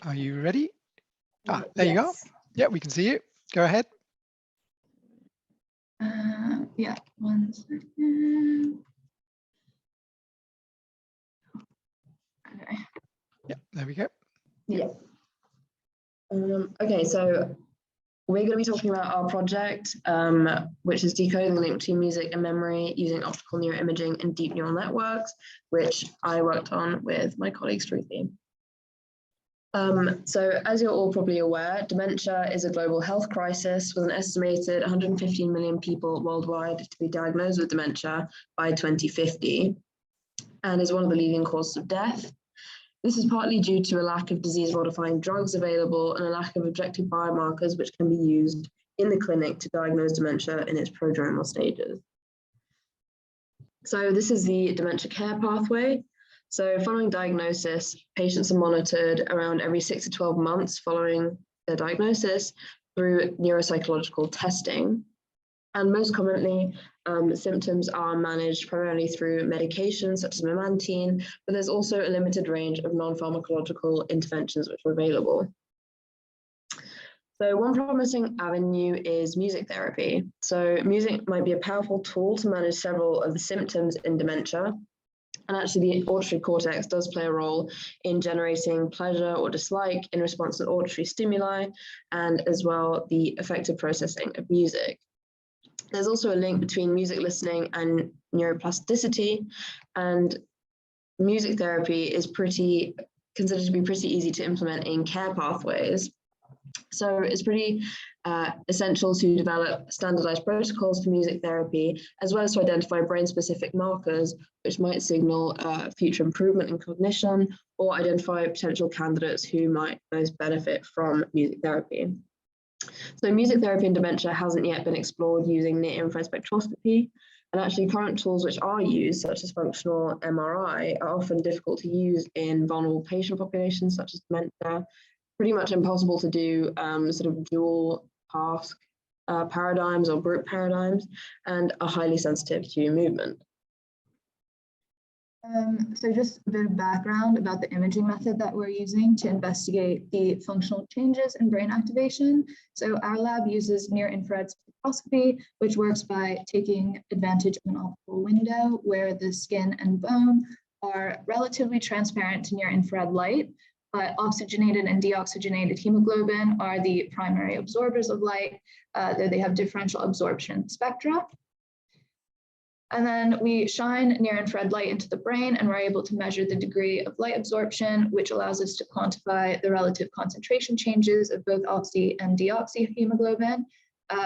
Are you ready? There you go. Yeah, we can see you. Go ahead. Yeah, 1 second. Okay. Yeah, there we go. Yeah. Okay, so we're going to be talking about our project, which is decoding the link between music and memory using optical neuroimaging and deep neural networks, which I worked on with my colleague Shruti. So as you're all probably aware, dementia is a global health crisis with an estimated 115 million people worldwide to be diagnosed with dementia by 2050, and is one of the leading causes of death. This is partly due to a lack of disease-modifying drugs available and a lack of objective biomarkers which can be used in the clinic to diagnose dementia in its prodromal stages. So this is the dementia care pathway. So following diagnosis, patients are monitored around every 6 to 12 months following their diagnosis through neuropsychological testing. And most commonly, symptoms are managed primarily through medications such as memantine, but there's also a limited range of non-pharmacological interventions which are available. So one promising avenue is music therapy. So music might be a powerful tool to manage several of the symptoms in dementia. And actually the auditory cortex does play a role in generating pleasure or dislike in response to auditory stimuli, and as well the effective processing of music. There's also a link between music listening and neuroplasticity, and music therapy is considered to be pretty easy to implement in care pathways. So it's pretty essential to develop standardized protocols for music therapy, as well as to identify brain-specific markers which might signal future improvement in cognition, or identify potential candidates who might most benefit from music therapy. So music therapy in dementia hasn't yet been explored using near-infrared spectroscopy, and actually current tools which are used, such as functional MRI, are often difficult to use in vulnerable patient populations such as dementia, pretty much impossible to do sort of dual task paradigms or group paradigms, and are highly sensitive to movement. So just a bit of background about the imaging method that we're using to investigate the functional changes in brain activation. So our lab uses near-infrared spectroscopy, which works by taking advantage of an optical window where the skin and bone are relatively transparent to near-infrared light, but oxygenated and deoxygenated hemoglobin are the primary absorbers of light, though they have differential absorption spectra. And then we shine near-infrared light into the brain, and we're able to measure the degree of light absorption, which allows us to quantify the relative concentration changes of both oxy and deoxyhemoglobin,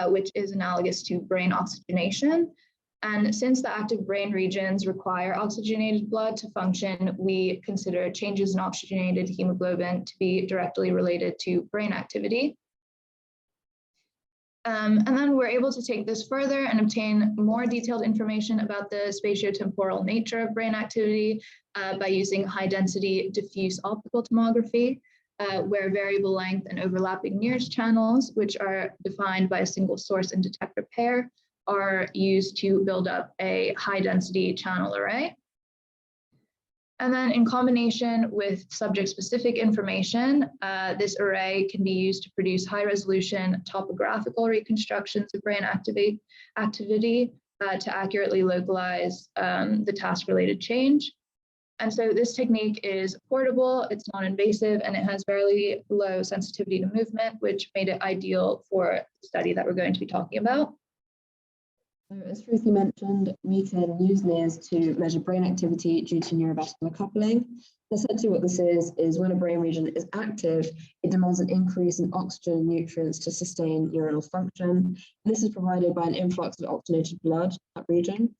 which is analogous to brain oxygenation. And since the active brain regions require oxygenated blood to function, we consider changes in oxygenated hemoglobin to be directly related to brain activity. And then we're able to take this further and obtain more detailed information about the spatiotemporal nature of brain activity by using high-density diffuse optical tomography, where variable length and overlapping NIRS channels, which are defined by a single source and detector pair, are used to build up a high-density channel array. And then in combination with subject-specific information, this array can be used to produce high-resolution topographical reconstructions of brain activity to accurately localize the task-related change. And so this technique is portable, it's non-invasive, and it has fairly low sensitivity to movement, which made it ideal for the study that we're going to be talking about. So as Ruthie mentioned, we can use NIRS to measure brain activity due to neurovascular coupling. Essentially what this is when a brain region is active, it demands an increase in oxygen and nutrients to sustain neuronal function. And this is provided by an influx of oxygenated blood to that region.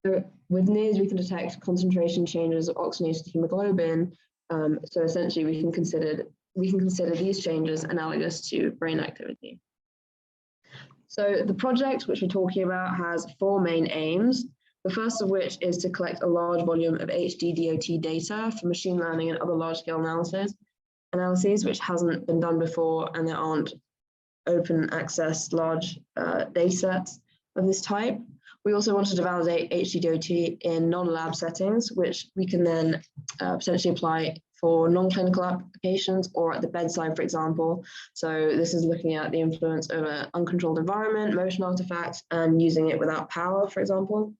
So with NIRS, we can detect concentration changes of oxygenated hemoglobin. So essentially we can consider these changes analogous to brain activity. So the project which we're talking about has 4 main aims. The first of which is to collect a large volume of HD-DOT data for machine learning and other large-scale analyses, which hasn't been done before, and there aren't open access large data sets of this type. We also wanted to validate HD-DOT in non-lab settings, which we can then potentially apply for non-clinical applications or at the bedside, for example. So this is looking at the influence of an uncontrolled environment, motion artifacts, and using it without power, for example.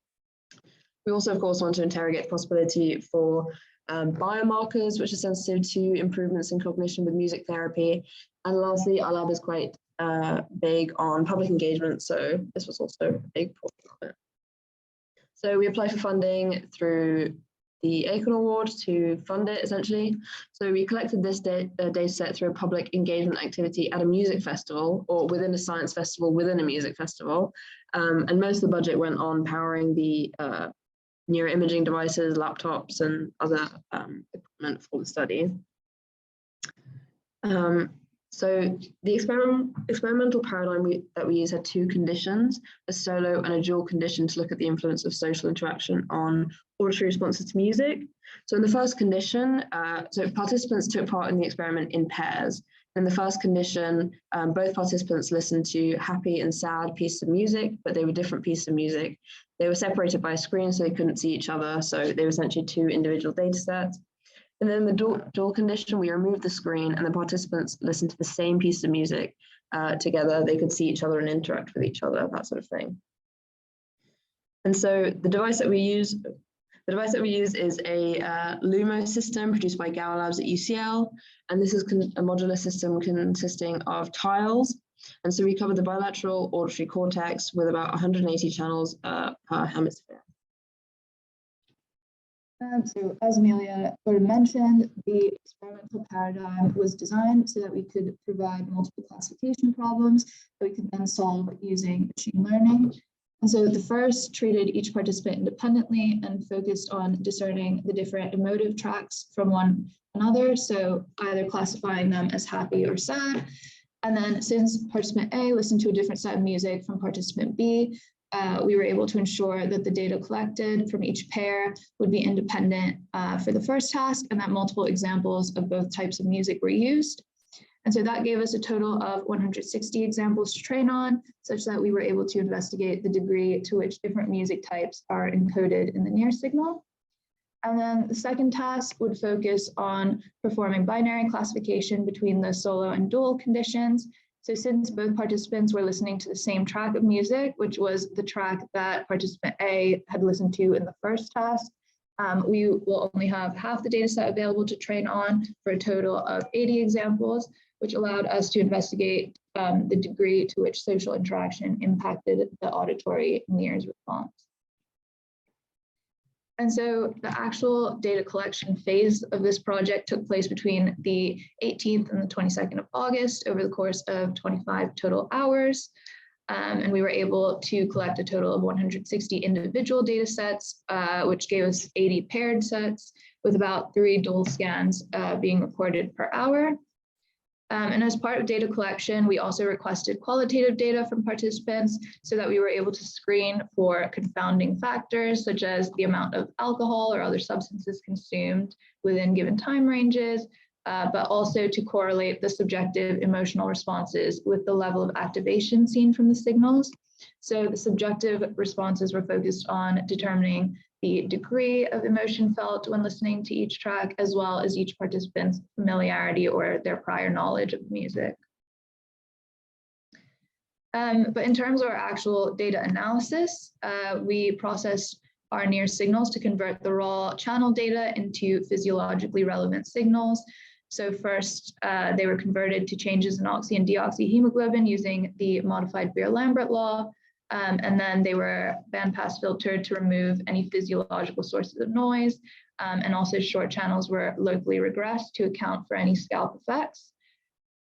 We also, of course, want to interrogate the possibility for biomarkers, which are sensitive to improvements in cognition with music therapy. And lastly, our lab is quite big on public engagement, so this was also a big portion of it. So we applied for funding through the Acorn Award to fund it, essentially. So we collected this data set through a public engagement activity at a music festival or within a science festival within a music festival. And most of the budget went on powering the neuroimaging devices, laptops, and other equipment for the study. So the experimental paradigm that we use had 2 conditions, a solo and a dual condition to look at the influence of social interaction on auditory responses to music. So in the first condition, so participants took part in the experiment in pairs. In the first condition, both participants listened to happy and sad pieces of music, but they were different pieces of music. They were separated by a screen, so they couldn't see each other. So they were essentially 2 individual data sets. And then the dual condition, we removed the screen and the participants listened to the same piece of music together. They could see each other and interact with each other, that sort of thing. And so the device that we use is a LUMO system produced by Gower Labs at UCL. And this is a modular system consisting of tiles. And so we covered the bilateral auditory cortex with about 180 channels per hemisphere. So as Amelia sort of mentioned, the experimental paradigm was designed so that we could provide multiple classification problems that we could then solve using machine learning. And so the first treated each participant independently and focused on discerning the different emotive tracks from one another. So either classifying them as happy or sad. And then since participant A listened to a different set of music from participant B, we were able to ensure that the data collected from each pair would be independent for the first task and that multiple examples of both types of music were used. And so that gave us a total of 160 examples to train on, such that we were able to investigate the degree to which different music types are encoded in the NIRS signal. And then the second task would focus on performing binary classification between the solo and dual conditions. So since both participants were listening to the same track of music, which was the track that participant A had listened to in the first task, we will only have half the data set available to train on for a total of 80 examples, which allowed us to investigate the degree to which social interaction impacted the auditory NIRS response. And so the actual data collection phase of this project took place between the 18th and the 22nd of August over the course of 25 total hours. And we were able to collect a total of 160 individual data sets, which gave us 80 paired sets with about 3 dual scans being recorded per hour. And as part of data collection, we also requested qualitative data from participants so that we were able to screen for confounding factors, such as the amount of alcohol or other substances consumed within given time ranges, but also to correlate the subjective emotional responses with the level of activation seen from the signals. So the subjective responses were focused on determining the degree of emotion felt when listening to each track, as well as each participant's familiarity or their prior knowledge of music. But in terms of our actual data analysis, we processed our near signals to convert the raw channel data into physiologically relevant signals. So first, they were converted to changes in oxy and deoxyhemoglobin using the modified Beer-Lambert law. And then they were bandpass filtered to remove any physiological sources of noise. And also short channels were locally regressed to account for any scalp effects.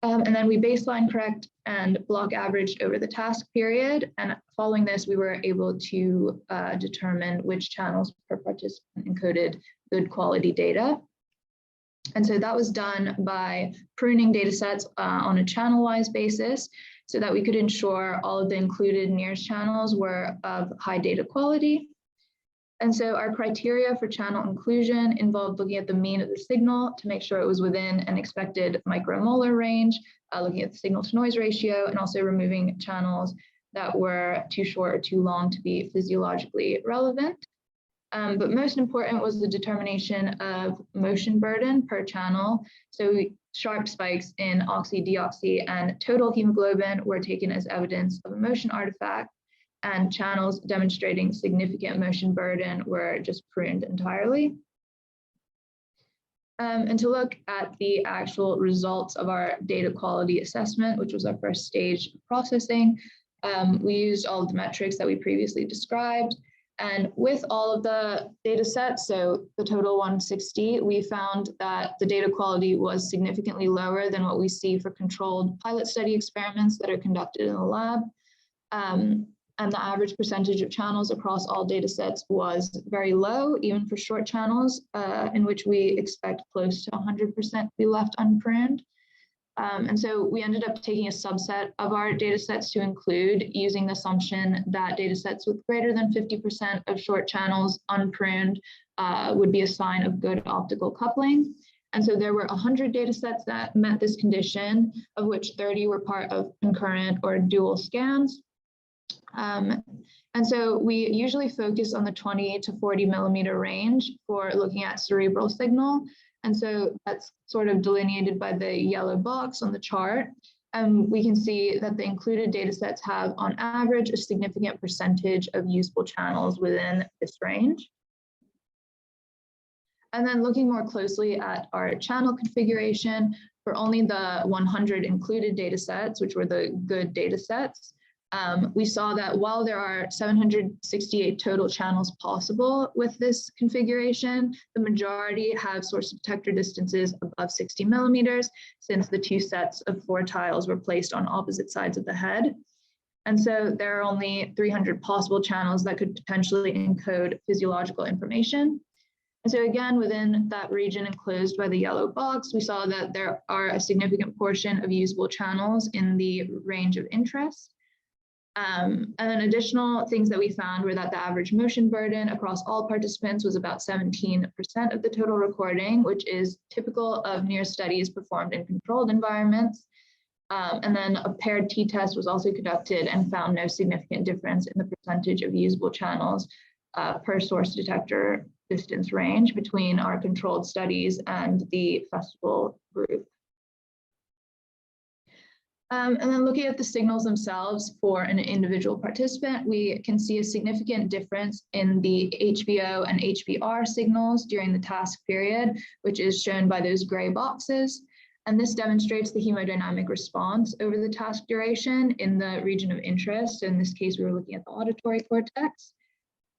And then we baseline correct and block averaged over the task period. And following this, we were able to determine which channels per participant encoded good quality data. And so that was done by pruning data sets on a channel-wise basis so that we could ensure all of the included nearest channels were of high data quality. And so our criteria for channel inclusion involved looking at the mean of the signal to make sure it was within an expected micromolar range, looking at the signal to noise ratio, and also removing channels that were too short or too long to be physiologically relevant. But most important was the determination of motion burden per channel. So sharp spikes in oxy, deoxy, and total hemoglobin were taken as evidence of a motion artifact, and channels demonstrating significant motion burden were just pruned entirely. And to look at the actual results of our data quality assessment, which was our first stage of processing, we used all of the metrics that we previously described. And with all of the data sets, so the total 160, we found that the data quality was significantly lower than what we see for controlled pilot study experiments that are conducted in the lab. And the average percentage of channels across all data sets was very low, even for short channels, in which we expect close to 100% to be left unpruned. And so we ended up taking a subset of our data sets to include, using the assumption that data sets with greater than 50% of short channels unpruned would be a sign of good optical coupling. And so there were 100 data sets that met this condition, of which 30 were part of concurrent or dual scans. And so we usually focus on the 20 to 40 millimeter range for looking at cerebral signal. And so that's sort of delineated by the yellow box on the chart. And we can see that the included data sets have, on average, a significant percentage of usable channels within this range. And then looking more closely at our channel configuration for only the 100 included data sets, which were the good data sets, we saw that while there are 768 total channels possible with this configuration, the majority have source detector distances above 60 millimeters, since the 2 sets of 4 tiles were placed on opposite sides of the head. And so there are only 300 possible channels that could potentially encode physiological information. And so again, within that region enclosed by the yellow box, we saw that there are a significant portion of usable channels in the range of interest. And then additional things that we found were that the average motion burden across all participants was about 17% of the total recording, which is typical of near studies performed in controlled environments. And then a paired t-test was also conducted and found no significant difference in the percentage of usable channels per source detector distance range between our controlled studies and the festival group. And then looking at the signals themselves for an individual participant, we can see a significant difference in the HVO and HVR signals during the task period, which is shown by those gray boxes. And this demonstrates the hemodynamic response over the task duration in the region of interest. So in this case, we were looking at the auditory cortex.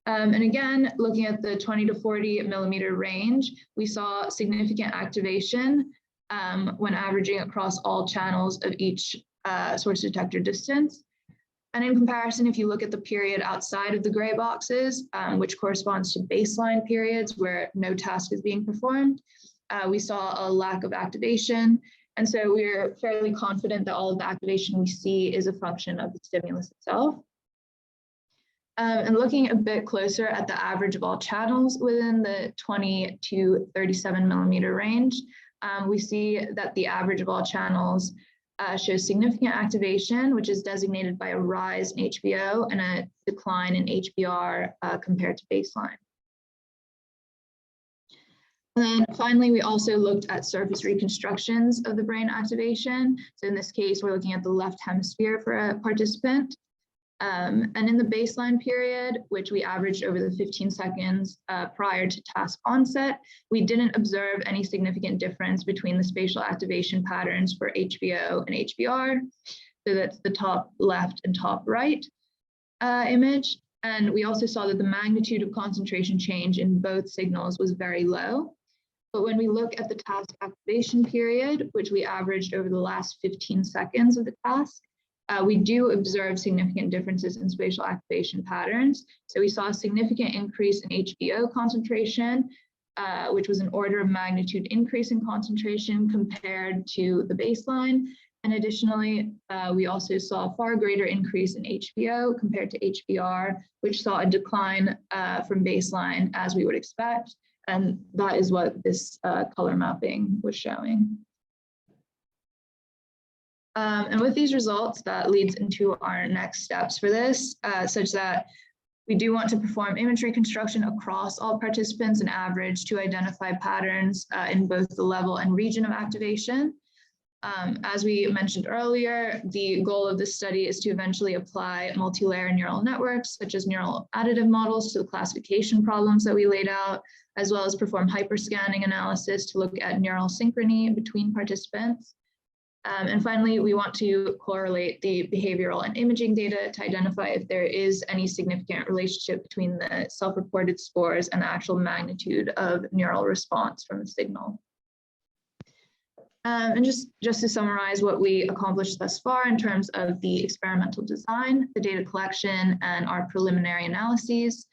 And again, looking at the 20 to 40 millimeter range, we saw significant activation when averaging across all channels of each source detector distance. And in comparison, if you look at the period outside of the gray boxes, which corresponds to baseline periods where no task is being performed, we saw a lack of activation. And so we're fairly confident that all of the activation we see is a function of the stimulus itself. And looking a bit closer at the average of all channels within the 20 to 37 millimeter range, we see that the average of all channels shows significant activation, which is designated by a rise in HBO and a decline in HBR compared to baseline. And then finally, we also looked at surface reconstructions of the brain activation. So in this case, we're looking at the left hemisphere for a participant. And in the baseline period, which we averaged over the 15 seconds prior to task onset, we didn't observe any significant difference between the spatial activation patterns for HBO and HBR. So that's the top left and top right image. And we also saw that the magnitude of concentration change in both signals was very low. But when we look at the task activation period, which we averaged over the last 15 seconds of the task, we do observe significant differences in spatial activation patterns. So we saw a significant increase in HBO concentration, which was an order of magnitude increase in concentration compared to the baseline. And additionally, we also saw a far greater increase in HBO compared to HBR, which saw a decline from baseline as we would expect. And that is what this color mapping was showing. And with these results, that leads into our next steps for this, such that we do want to perform image reconstruction across all participants and average to identify patterns in both the level and region of activation. As we mentioned earlier, the goal of this study is to eventually apply multi-layer neural networks, such as neural additive models, to the classification problems that we laid out, as well as perform hyperscanning analysis to look at neural synchrony between participants. And finally, we want to correlate the behavioral and imaging data to identify if there is any significant relationship between the self-reported scores and the actual magnitude of neural response from the signal. And just to summarize what we accomplished thus far in terms of the experimental design, the data collection, and our preliminary analyses.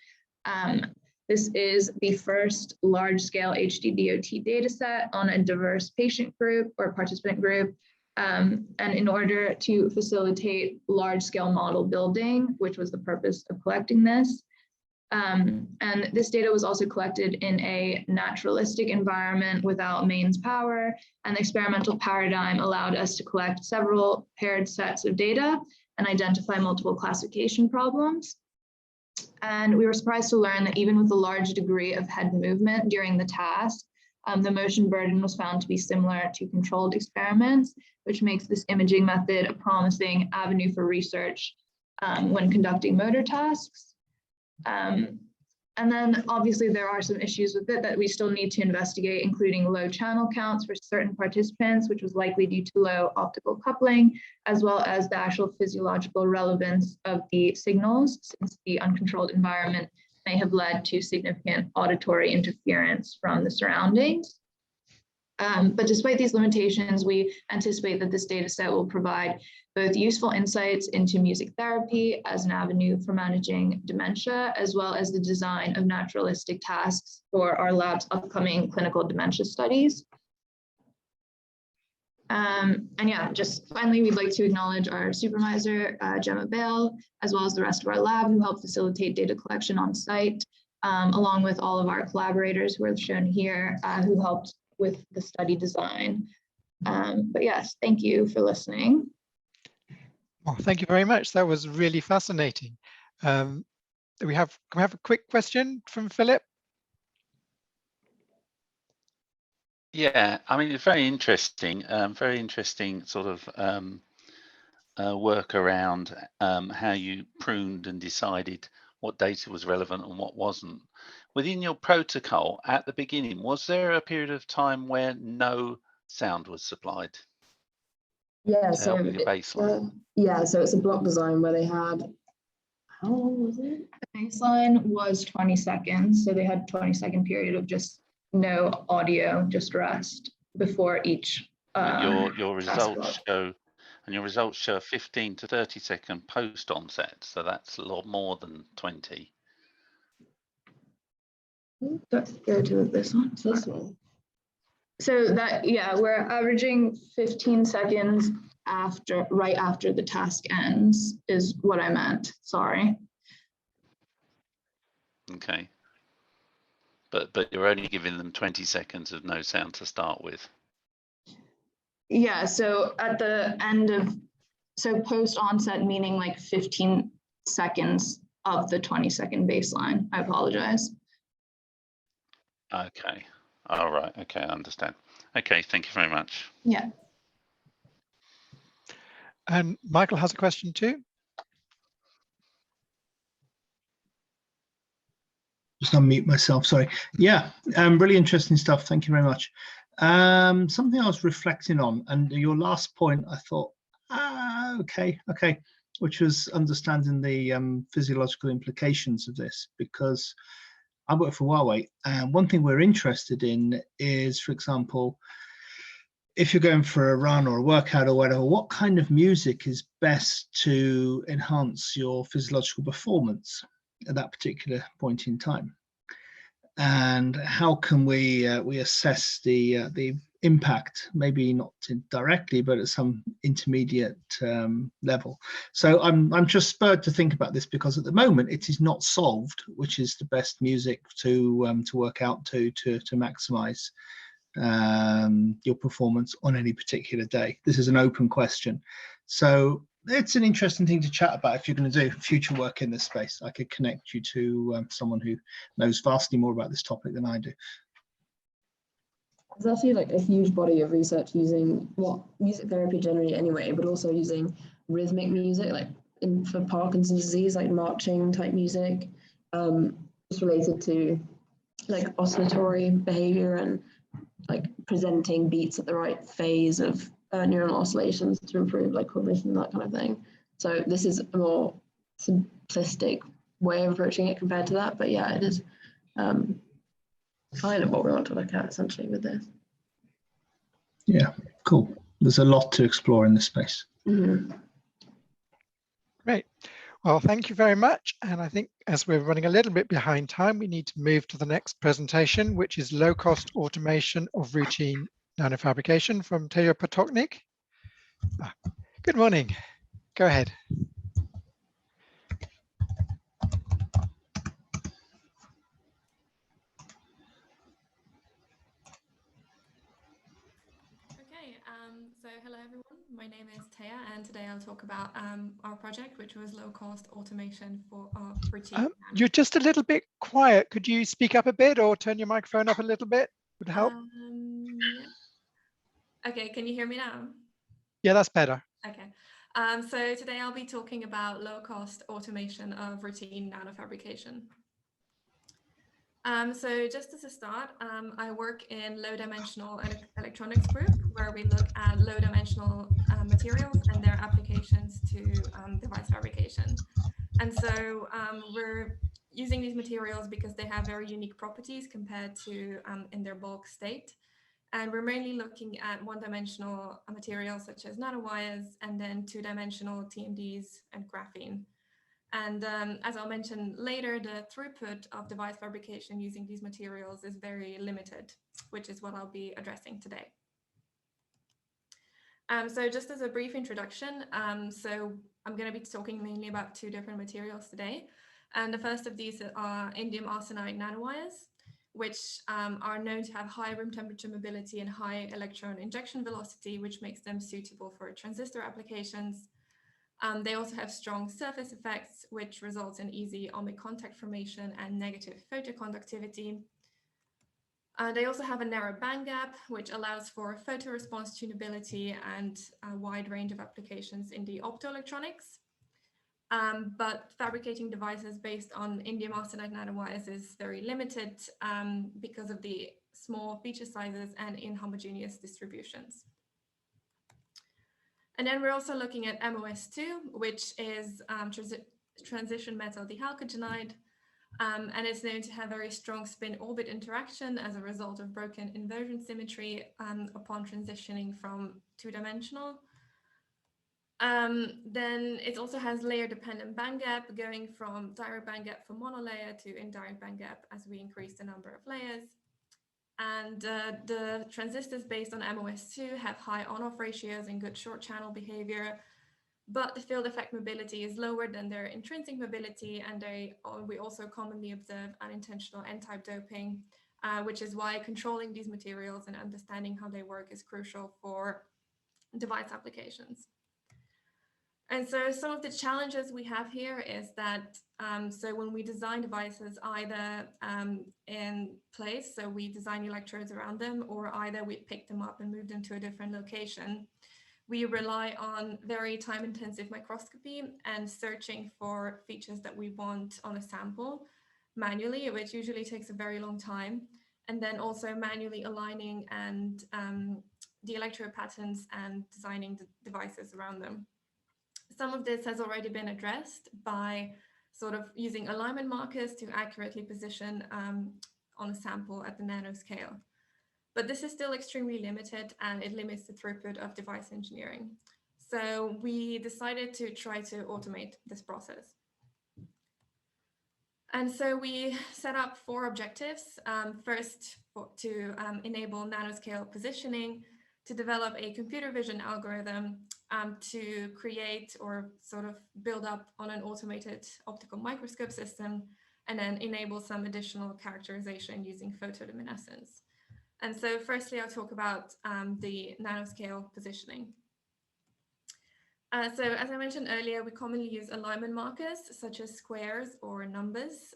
This is the first large-scale HD-DOT dataset on a diverse patient group or participant group. And in order to facilitate large-scale model building, which was the purpose of collecting this. And this data was also collected in a naturalistic environment without mains power, and the experimental paradigm allowed us to collect several paired sets of data and identify multiple classification problems. And we were surprised to learn that even with a large degree of head movement during the task, the motion burden was found to be similar to controlled experiments, which makes this imaging method a promising avenue for research when conducting motor tasks. And then obviously there are some issues with it that we still need to investigate, including low channel counts for certain participants, which was likely due to low optical coupling, as well as the actual physiological relevance of the signals, since the uncontrolled environment may have led to significant auditory interference from the surroundings. But despite these limitations, we anticipate that this data set will provide both useful insights into music therapy as an avenue for managing dementia, as well as the design of naturalistic tasks for our lab's upcoming clinical dementia studies. And yeah, just finally, we'd like to acknowledge our supervisor, Gemma Bale, as well as the rest of our lab who helped facilitate data collection on site, along with all of our collaborators who are shown here, who helped with the study design. But yes, thank you for listening. Well, thank you very much. That was really fascinating. Can we have a quick question from Philip? Yeah, I mean, it's very interesting sort of work around how you pruned and decided what data was relevant and what wasn't. Within your protocol at the beginning, was there a period of time where no sound was supplied? Yeah, so it's a block design where they had, how long was it? The baseline was 20 seconds. So they had a 20-second period of just no audio, just rest before each. Your results show And your results show a 15 to 30 second post onset. So that's a lot more than 20. Let's go to this one. This one. So that, yeah, we're averaging 15 seconds right after the task ends is what I meant. Sorry. Okay. But you're only giving them 20 seconds of no sound to start with. Yeah, so at the end of, so post onset meaning like 15 seconds of the 20-second baseline. I apologize. Okay. All right. Okay, I understand. Okay, thank you very much. Yeah. And Michael has a question too. Just unmute myself, sorry. Yeah, really interesting stuff. Thank you very much. Something I was reflecting on, and your last point, I thought, okay, which was understanding the physiological implications of this, because I work for Huawei, and one thing we're interested in is, for example, if you're going for a run or a workout or whatever, what kind of music is best to enhance your physiological performance at that particular point in time? And how can we assess the impact, maybe not directly, but at some intermediate level? So I'm just spurred to think about this, because at the moment it is not solved, which is the best music to work out to maximize your performance on any particular day. This is an open question, so it's an interesting thing to chat about. If you're going to do future work in this space, I could connect you to someone who knows vastly more about this topic than I do. There's actually like a huge body of research using music therapy generally anyway, but also using rhythmic music, like for Parkinson's disease, like marching type music, just related to like oscillatory behavior and like presenting beats at the right phase of neuronal oscillations to improve like cognition, that kind of thing. So this is a more simplistic way of approaching it compared to that, but yeah, it is kind of what we want to look at essentially with this. Yeah, cool. There's a lot to explore in this space. Mm-hmm. Great. Well, thank you very much. And I think as we're running a little bit behind time, we need to move to the next presentation, which is low-cost automation of routine nanofabrication from Tejo Potoknik. Good morning. Go ahead. So hello everyone, my name is Taya, and today I'll talk about our project, which was low-cost automation for routine. You're just a little bit quiet. Could you speak up a bit or turn your microphone up a little bit? Would help. Yeah. Okay, can you hear me now? Yeah, that's better. Okay. So today I'll be talking about low-cost automation of routine nanofabrication. So just as a start, I work in low-dimensional electronics group, where we look at low-dimensional materials and their applications to device fabrication. And so we're using these materials because they have very unique properties compared to in their bulk state. And we're mainly looking at one-dimensional materials such as nanowires, and then two-dimensional TMDs and graphene. And as I'll mention later, the throughput of device fabrication using these materials is very limited, which is what I'll be addressing today. So just as a brief introduction, so I'm going to be talking mainly about two different materials today. And the first of these are indium arsenide nanowires, which are known to have high room temperature mobility and high electron injection velocity, which makes them suitable for transistor applications. They also have strong surface effects, which results in easy ohmic contact formation and negative photoconductivity. They also have a narrow band gap, which allows for photoresponse tunability and a wide range of applications in the optoelectronics. But fabricating devices based on indium arsenide nanowires is very limited because of the small feature sizes and inhomogeneous distributions. And then we're also looking at MOS2, which is transition metal dehalcogenide, and it's known to have very strong spin-orbit interaction as a result of broken inversion symmetry upon transitioning from two-dimensional. Then it also has layer dependent bandgap, going from direct bandgap for monolayer to indirect bandgap as we increase the number of layers. And the transistors based on MOS2 have high on-off ratios and good short channel behavior, but the field effect mobility is lower than their intrinsic mobility, and we also commonly observe unintentional n-type doping, which is why controlling these materials and understanding how they work is crucial for device applications. And so some of the challenges we have here is that, so when we design devices either in place, so we design electrodes around them, or either we pick them up and move them to a different location, we rely on very time-intensive microscopy and searching for features that we want on a sample manually, which usually takes a very long time, and then also manually aligning and the electrode patterns and designing the devices around them. Some of this has already been addressed by sort of using alignment markers to accurately position on a sample at the nanoscale. But this is still extremely limited, and it limits the throughput of device engineering. So we decided to try to automate this process. And so we set up 4 objectives. First, to enable nanoscale positioning, to develop a computer vision algorithm, to create or sort of build up on an automated optical microscope system, and then enable some additional characterization using photoluminescence. And so firstly, I'll talk about the nanoscale positioning. So as I mentioned earlier, we commonly use alignment markers such as squares or numbers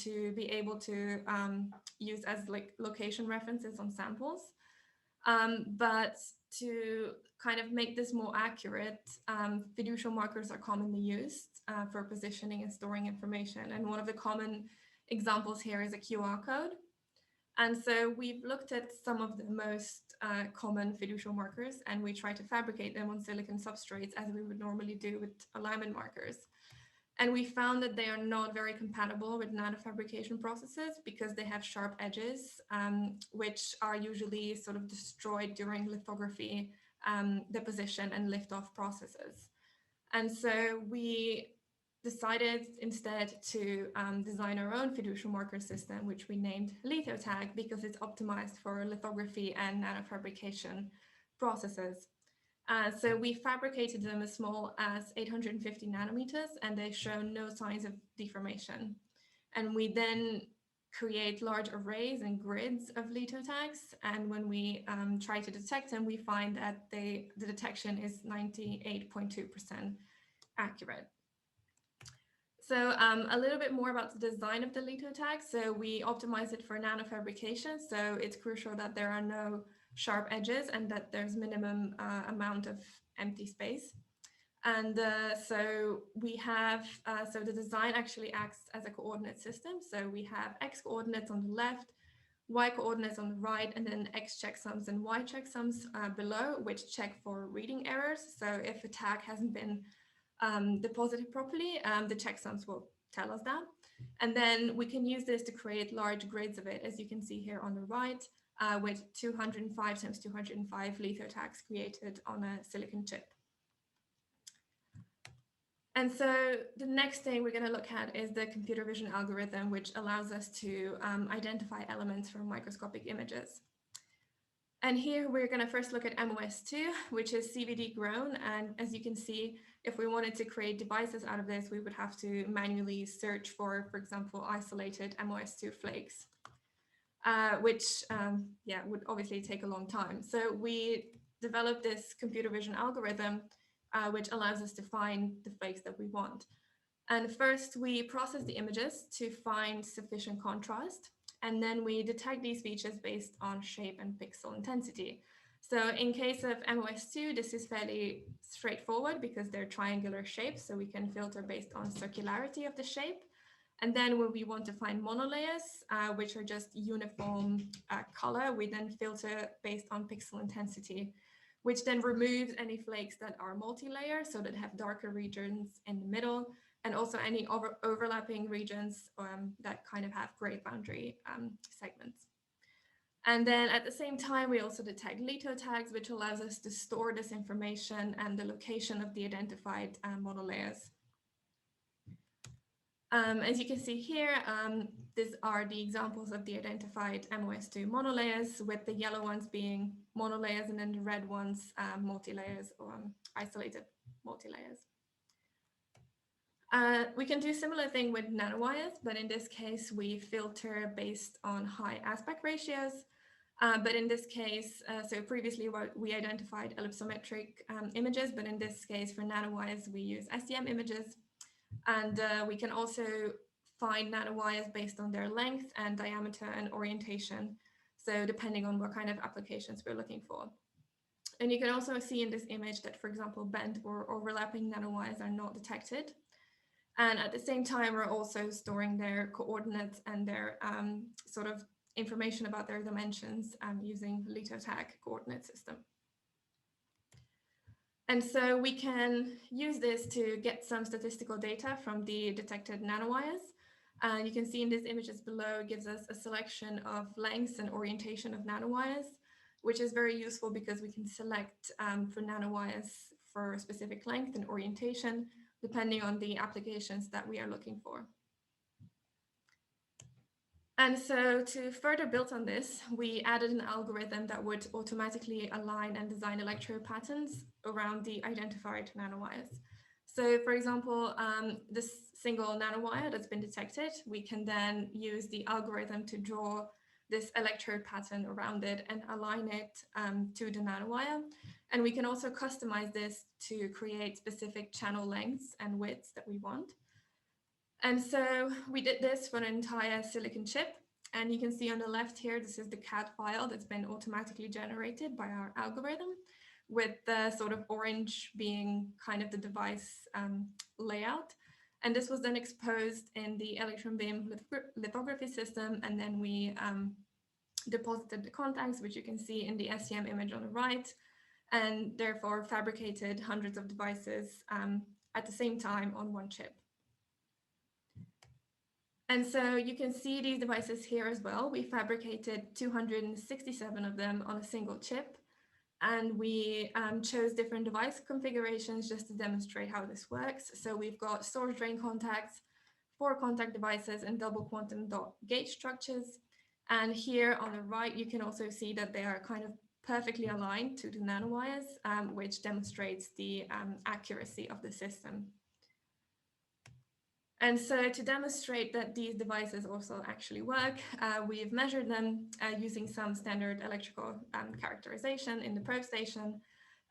to be able to use as like location references on samples. But to kind of make this more accurate, fiducial markers are commonly used for positioning and storing information. And one of the common examples here is a QR code. And so we've looked at some of the most common fiducial markers, and we try to fabricate them on silicon substrates as we would normally do with alignment markers. And we found that they are not very compatible with nanofabrication processes because they have sharp edges, which are usually sort of destroyed during lithography, deposition, and liftoff processes. And so we decided instead to design our own fiducial marker system, which we named LithoTag because it's optimized for lithography and nanofabrication processes. So we fabricated them as small as 850 nanometers, and they show no signs of deformation. And we then create large arrays and grids of lithotags, and when we try to detect them, we find that the detection is 98.2% accurate. So a little bit more about the design of the lithotag. So we optimize it for nanofabrication. So it's crucial that there are no sharp edges and that there's minimum amount of empty space. And so we have, so the design actually acts as a coordinate system. So we have X coordinates on the left, Y coordinates on the right, and then X checksums and Y checksums below, which check for reading errors. So if a tag hasn't been deposited properly, the checksums will tell us that. And then we can use this to create large grids of it, as you can see here on the right, with 205 times 205 lithotags created on a silicon chip. And so the next thing we're going to look at is the computer vision algorithm, which allows us to identify elements from microscopic images. And here we're going to first look at MOS2, which is CVD grown. And as you can see, if we wanted to create devices out of this, we would have to manually search for example, isolated MOS2 flakes, which would obviously take a long time. So we developed this computer vision algorithm, which allows us to find the flakes that we want. And first we process the images to find sufficient contrast. And then we detect these features based on shape and pixel intensity. So in case of MOS2, this is fairly straightforward because they're triangular shapes. So we can filter based on circularity of the shape. And then when we want to find monolayers, which are just uniform color, we then filter based on pixel intensity, which then removes any flakes that are multi-layer, so that have darker regions in the middle, and also any overlapping regions that kind of have gray boundary segments. And then at the same time, we also detect LITO tags, which allows us to store this information and the location of the identified model layers. As you can see here, these are the examples of the identified MOS2 monolayers, with the yellow ones being monolayers and then the red ones multi-layers or isolated multi-layers. We can do similar thing with nanowires, but in this case, we filter based on high aspect ratios. But in this case, so previously we identified ellipsometric images, but in this case for nanowires, we use SEM images. And we can also find nanowires based on their length and diameter and orientation. So depending on what kind of applications we're looking for. And you can also see in this image that, for example, bent or overlapping nanowires are not detected. And at the same time, we're also storing their coordinates and their sort of information about their dimensions using the LITO tag coordinate system. And so we can use this to get some statistical data from the detected nanowires. You can see in these images below, it gives us a selection of lengths and orientation of nanowires, which is very useful because we can select for nanowires for a specific length and orientation, depending on the applications that we are looking for. And so to further build on this, we added an algorithm that would automatically align and design electrode patterns around the identified nanowires. So for example, this single nanowire that's been detected, we can then use the algorithm to draw this electrode pattern around it and align it to the nanowire. And we can also customize this to create specific channel lengths and widths that we want. And so we did this for an entire silicon chip. And you can see on the left here, this is the CAD file that's been automatically generated by our algorithm, with the sort of orange being kind of the device layout. And this was then exposed in the electron beam lithography system. And then we deposited the contacts, which you can see in the SEM image on the right, and therefore fabricated hundreds of devices at the same time on one chip. And so you can see these devices here as well. We fabricated 267 of them on a single chip. And we chose different device configurations just to demonstrate how this works. So we've got source drain contacts, 4 contact devices, and double quantum dot gate structures. And here on the right, you can also see that they are kind of perfectly aligned to the nanowires, which demonstrates the accuracy of the system. And so to demonstrate that these devices also actually work, we've measured them using some standard electrical characterization in the probe station.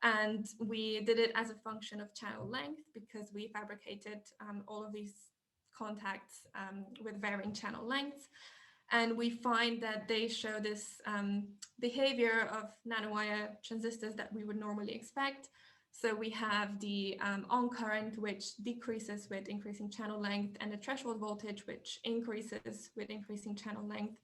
And we did it as a function of channel length because we fabricated all of these contacts with varying channel lengths. And we find that they show this behavior of nanowire transistors that we would normally expect. So we have the on current, which decreases with increasing channel length, and the threshold voltage, which increases with increasing channel length,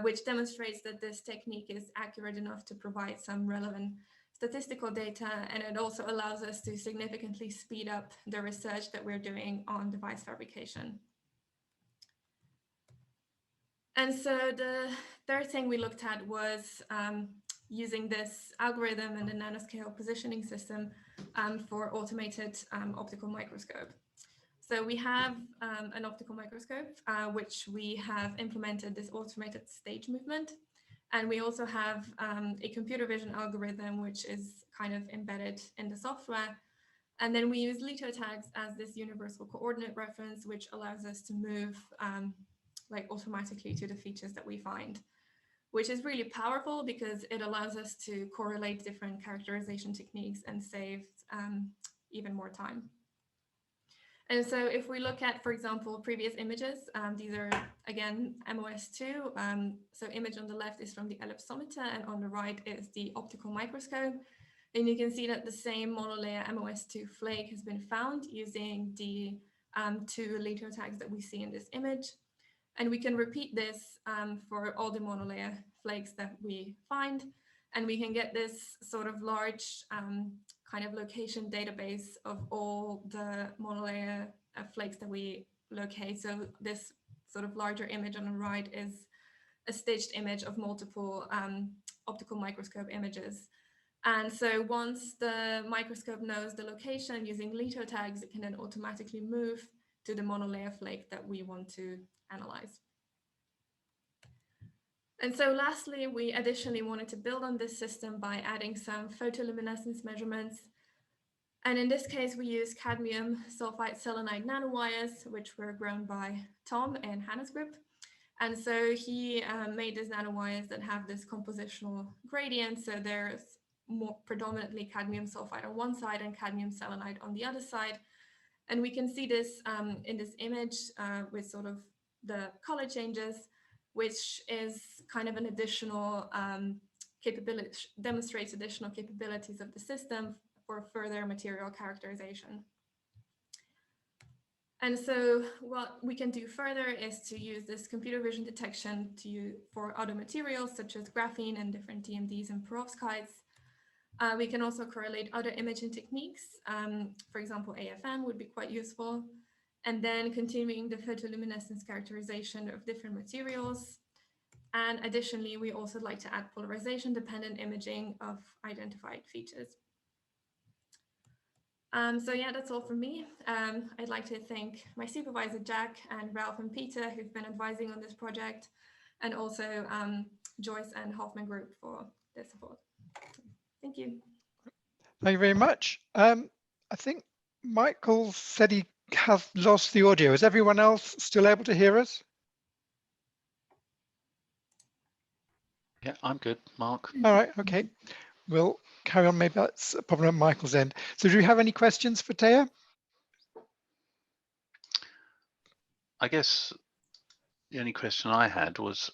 which demonstrates that this technique is accurate enough to provide some relevant statistical data. And it also allows us to significantly speed up the research that we're doing on device fabrication. And so the third thing we looked at was using this algorithm and the nanoscale positioning system for automated optical microscope. So we have an optical microscope, which we have implemented this automated stage movement. And we also have a computer vision algorithm, which is kind of embedded in the software. And then we use LITO tags as this universal coordinate reference, which allows us to move like automatically to the features that we find, which is really powerful because it allows us to correlate different characterization techniques and save even more time. And so if we look at, for example, previous images, these are, again, MOS2. So image on the left is from the ellipsometer, and on the right is the optical microscope. And you can see that the same monolayer MOS2 flake has been found using the 2 LITO tags that we see in this image. And we can repeat this for all the monolayer flakes that we find. And we can get this sort of large kind of location database of all the monolayer flakes that we locate. So this sort of larger image on the right is a staged image of multiple optical microscope images. And so once the microscope knows the location using litho tags, it can then automatically move to the monolayer flake that we want to analyze. And so lastly, we additionally wanted to build on this system by adding some photoluminescence measurements. And in this case, we use cadmium sulfide selenide nanowires, which were grown by Tom and Hannah's group. And so he made these nanowires that have this compositional gradient. So there's more predominantly cadmium sulfide on one side and cadmium selenide on the other side. And we can see this in this image with sort of the color changes, which is kind of an additional capability, demonstrates additional capabilities of the system for further material characterization. And so what we can do further is to use this computer vision detection for other materials such as graphene and different DMDs and perovskites. We can also correlate other imaging techniques. For example, AFM would be quite useful. And then continuing the photoluminescence characterization of different materials. And additionally, we also like to add polarization dependent imaging of identified features. So yeah, that's all from me. I'd like to thank my supervisor, Jack, and Ralph and Peter, who've been advising on this project, and also Joyce and Hoffman Group for their support. Thank you. Thank you very much. I think Michael said he has lost the audio. Is everyone else still able to hear us? Yeah, I'm good, Mark. All right, okay. We'll carry on. Maybe that's a problem at Michael's end. So do you have any questions for Taya? I guess the only question I had was,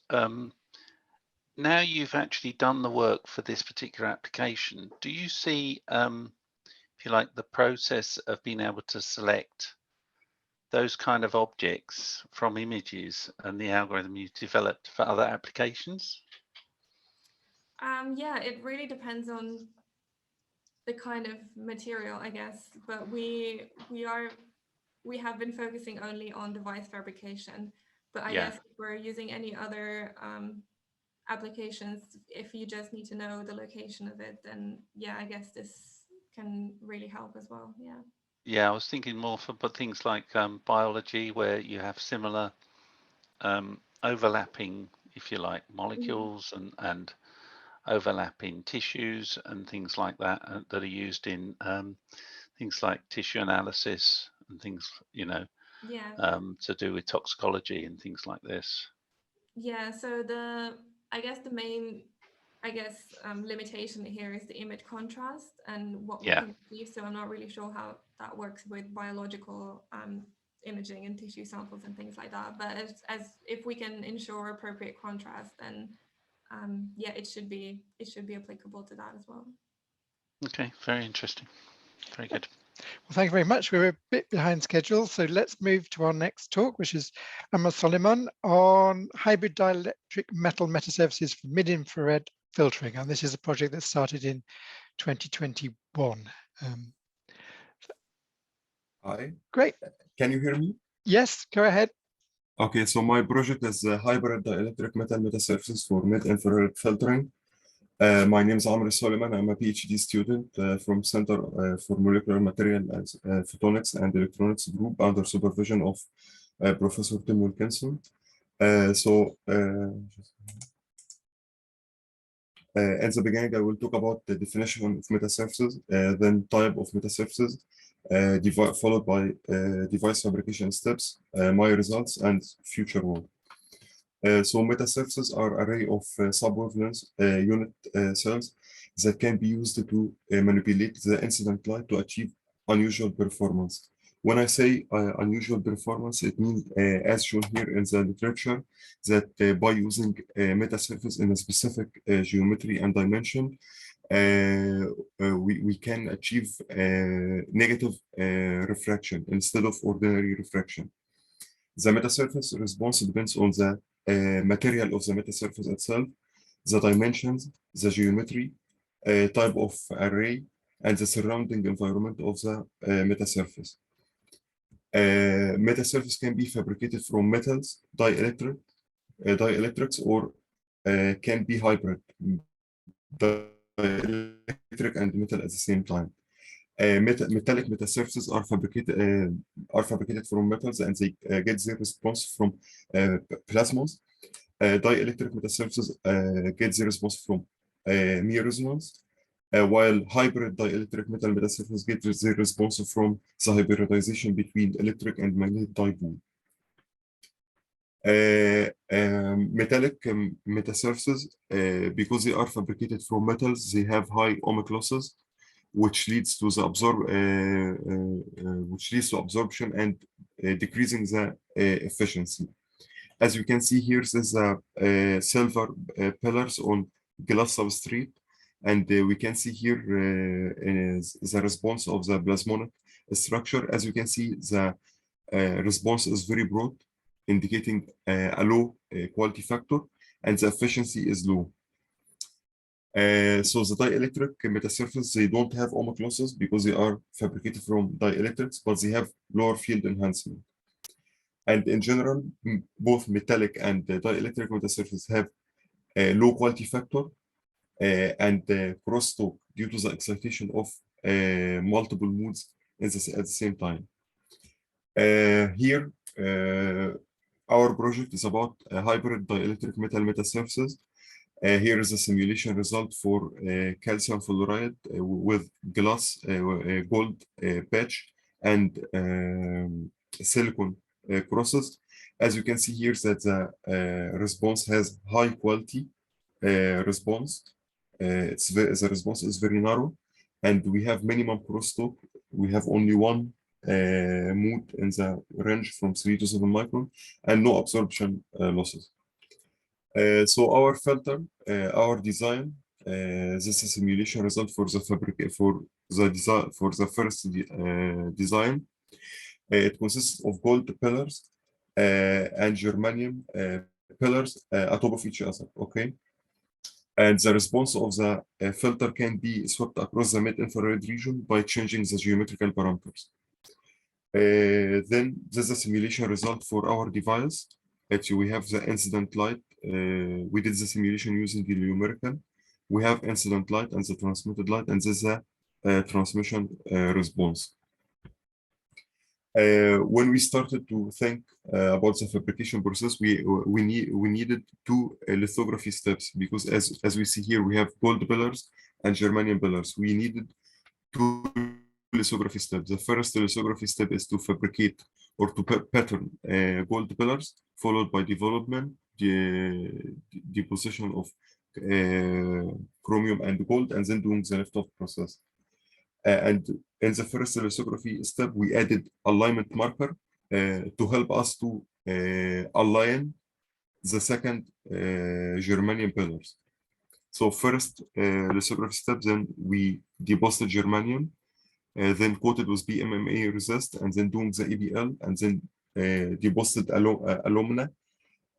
now you've actually done the work for this particular application, do you see, if you like, the process of being able to select those kind of objects from images and the algorithm you've developed for other applications? Yeah, it really depends on the kind of material, I guess, but we have been focusing only on device fabrication. But I guess if we're using any other applications, if you just need to know the location of it, then yeah, I guess this can really help as well. Yeah. Yeah, I was thinking more for things like biology, where you have similar overlapping, if you like, molecules and overlapping tissues and things like that that are used in things like tissue analysis and things, you know, to do with toxicology and things like this. Yeah, so I guess the main limitation here is the image contrast and what we can achieve. So I'm not really sure how that works with biological imaging and tissue samples and things like that. But as if we can ensure appropriate contrast, then yeah, it should be applicable to that as well. Okay, very interesting. Very good. Well, thank you very much. We're a bit behind schedule, so let's move to our next talk, which is Emma Soliman on hybrid dielectric metal metasurfaces for mid-infrared filtering. And this is a project that started in 2021. Hi. Great. Can you hear me? Yes, go ahead. Okay, so my project is hybrid dielectric metal metasurfaces for mid-infrared filtering. My name is Amr Soliman. I'm a PhD student from Center for Molecular Material and Photonics and Electronics Group under supervision of Professor Tim Wilkinson. In the beginning, I will talk about the definition of metasurfaces, then type of metasurfaces, followed by device fabrication steps, my results, and future work. So metasurfaces are an array of subwavelength unit cells that can be used to manipulate the incident light to achieve unusual performance. When I say unusual performance, it means, as shown here in the literature, that by using a metasurface in a specific geometry and dimension, we can achieve negative refraction instead of ordinary refraction. The metasurface response depends on the material of the metasurface itself, the dimensions, the geometry, type of array, and the surrounding environment of the metasurface. Metasurface can be fabricated from metals, dielectrics, or can be hybrid, dielectric and metal at the same time. Metallic metasurfaces are fabricated from metals, and they get their response from plasmons. Dielectric metasurfaces get their response from mere resonance, while hybrid dielectric metal metasurfaces get their response from the hybridization between electric and magnetic dipole. Metallic metasurfaces, because they are fabricated from metals, they have high ohmic losses, which leads to the absorption and decreasing the efficiency. As you can see here, there's silver pillars on glass substrate, and we can see here the response of the plasmonic structure. As you can see, the response is very broad, indicating a low quality factor, and the efficiency is low. So the dielectric metasurfaces, they don't have ohmic losses because they are fabricated from dielectrics, but they have lower field enhancement. And in general, both metallic and dielectric metasurfaces have a low quality factor and crosstalk due to the excitation of multiple modes at the same time. Here, our project is about hybrid dielectric metal metasurfaces. Here is a simulation result for calcium fluoride with glass gold patch and silicon crosses. As you can see here, that the response has high quality response. The response is very narrow, and we have minimum crosstalk. We have only one mode in the range from 3 to 7 micron, and no absorption losses. So our filter, our design, this is a simulation result for the first design. It consists of gold pillars and germanium pillars atop of each other. Okay, and the response of the filter can be swept across the mid-infrared region by changing the geometrical parameters. Then this is a simulation result for our device. Actually, we have the incident light. We did the simulation using the numerical. We have incident light and the transmitted light, and this is a transmission response. When we started to think about the fabrication process, we needed two lithography steps, because as we see here, we have gold pillars and germanium pillars. We needed two lithography steps. The first lithography step is to fabricate or to pattern gold pillars, followed by development, deposition of chromium and gold, and then doing the lift-off process. And in the first lithography step, we added alignment marker to help us to align the second germanium pillars. So first lithography step, then we deposited germanium, then coated with PMMA resist, and then doing the EBL, and then deposited alumina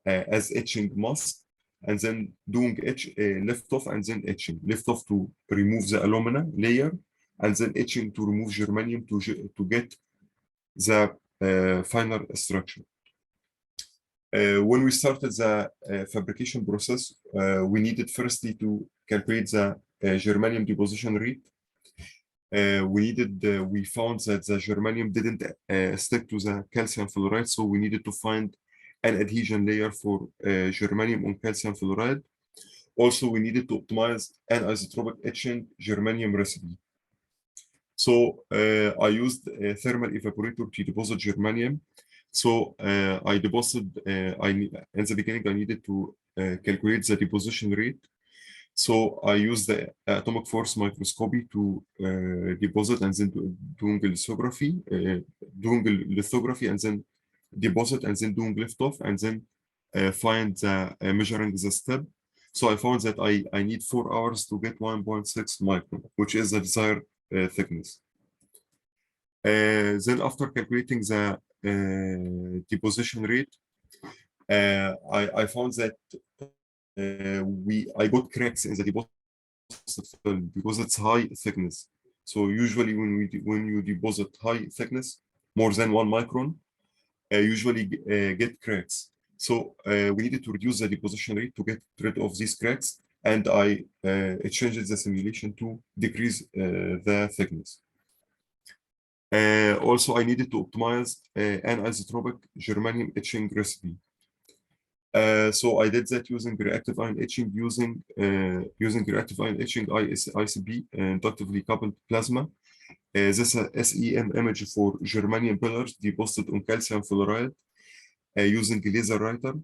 as etching mask, and then doing lift off, and then etching. Lift off to remove the alumina layer, and then etching to remove germanium to get the final structure. When we started the fabrication process, we needed firstly to calculate the germanium deposition rate. We found that the germanium didn't stick to the calcium fluoride, so we needed to find an adhesion layer for germanium on calcium fluoride. Also, we needed to optimize an isotropic etching germanium recipe. So I used a thermal evaporator to deposit germanium. So I deposited, in the beginning, I needed to calculate the deposition rate. So I used the atomic force microscopy to deposit, and then doing lithography, and then deposit, and then doing liftoff, and then measuring the step. So I found that I need 4 hours to get 1.6 micron, which is the desired thickness. Then after calculating the deposition rate, I found that I got cracks in the deposit film because it's high thickness. So usually when you deposit high thickness, more than 1 micron, usually get cracks. So we needed to reduce the deposition rate to get rid of these cracks, and I changed the simulation to decrease the thickness. Also, I needed to optimize an isotropic germanium etching recipe. So I did that using reactive ion etching, using reactive ion etching ICP, inductively coupled plasma. This is a SEM image for germanium pillars deposited on calcium fluoride using laser writer.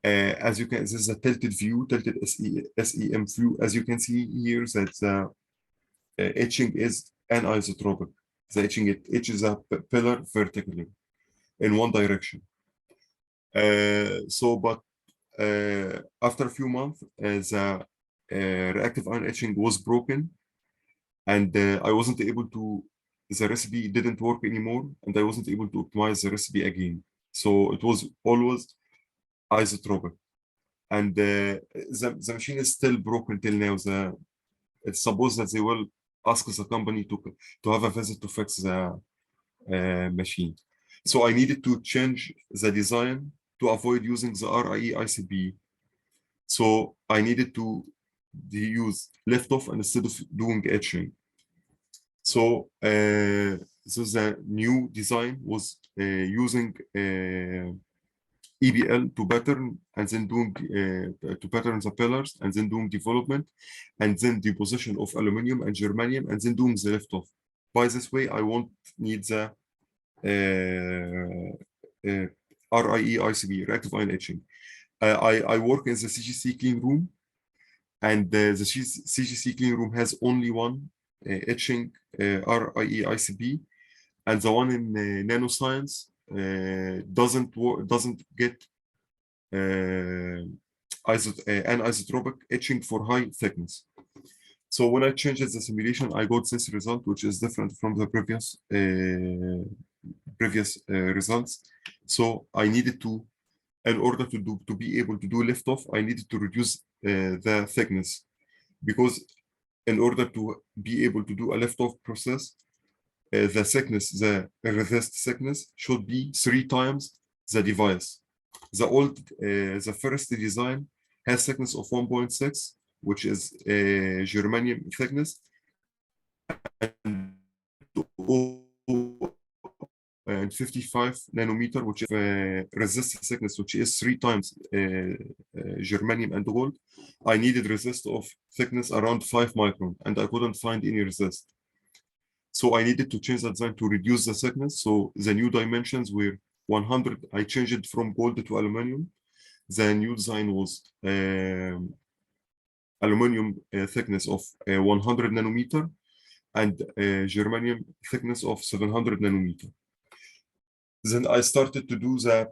As you can, this is a tilted view, tilted SEM view. As you can see here, that the etching is anisotropic. The etching, it etches a pillar vertically in one direction. But after a few months, the reactive ion etching was broken, and I wasn't able to, the recipe didn't work anymore, and I wasn't able to optimize the recipe again. So it was always isotropic. And the machine is still broken till now. It's supposed that they will ask the company to have a visit to fix the machine. So I needed to change the design to avoid using the RIE ICP. So I needed to use liftoff instead of doing etching. So the new design was using EBL to pattern, and then doing to pattern the pillars, and then doing development, and then deposition of aluminum and germanium, and then doing the liftoff. By this way, I won't need the RIE ICP, reactive ion etching. I work in the CGC clean room, and the CGC clean room has only one etching RIE ICP, and the one in nanoscience doesn't get anisotropic etching for high thickness. So when I changed the simulation, I got this result, which is different from the previous results. So I needed to, in order to be able to do liftoff, I needed to reduce the thickness, because in order to be able to do a liftoff process, the thickness, the resist thickness should be 3 times the device. The first design has thickness of 1.6, which is germanium thickness, and 55 nanometer, which is resist thickness, which is 3 times germanium and gold. I needed resist of thickness around 5 micron, and I couldn't find any resist. So I needed to change the design to reduce the thickness. So the new dimensions were 100. I changed it from gold to aluminum. The new design was aluminum thickness of 100 nanometer and germanium thickness of 700 nanometer. Then I started to do the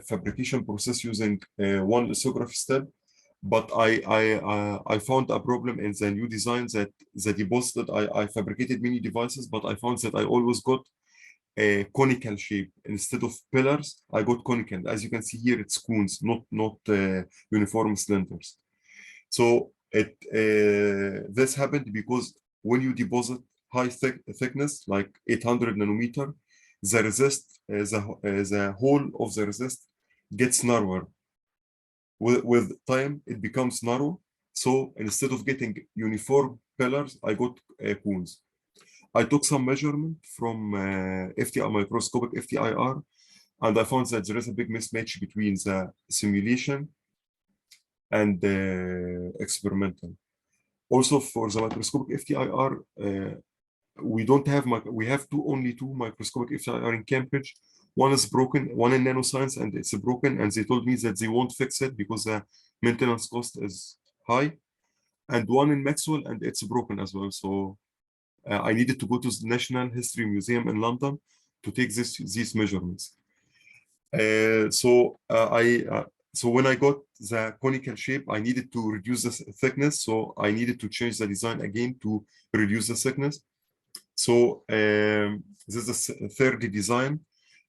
fabrication process using one lithography step, but I found a problem in the new design that the deposit, I fabricated many devices, but I found that I always got a conical shape. Instead of pillars, I got conical. As you can see here, it's cones, not uniform cylinders. So this happened because when you deposit high thickness, like 800 nanometer, the resist, the hole of the resist gets narrower. With time, it becomes narrow. So instead of getting uniform pillars, I got cones. I took some measurement from FTI, microscopic FTIR, and I found that there is a big mismatch between the simulation and the experimental. Also, for the microscopic FTIR, we don't have, we have only two microscopic FTIR in Cambridge. One is broken, one in nanoscience, and it's broken, and they told me that they won't fix it because the maintenance cost is high. And one in Maxwell, and it's broken as well. So I needed to go to the National History Museum in London to take these measurements. So when I got the conical shape, I needed to reduce the thickness. So I needed to change the design again to reduce the thickness. So this is the third design.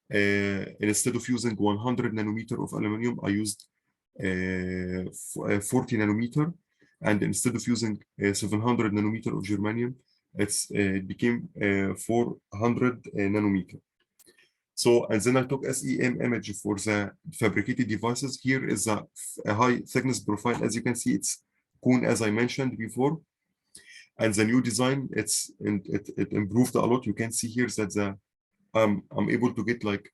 Instead of using 100 nanometer of aluminum, I used 40 nanometer. And instead of using 700 nanometer of germanium, it became 400 nanometer. So, and then I took SEM image for the fabricated devices. Here is a high thickness profile. As you can see, it's cone, as I mentioned before. And the new design, it improved a lot. You can see here that I'm able to get like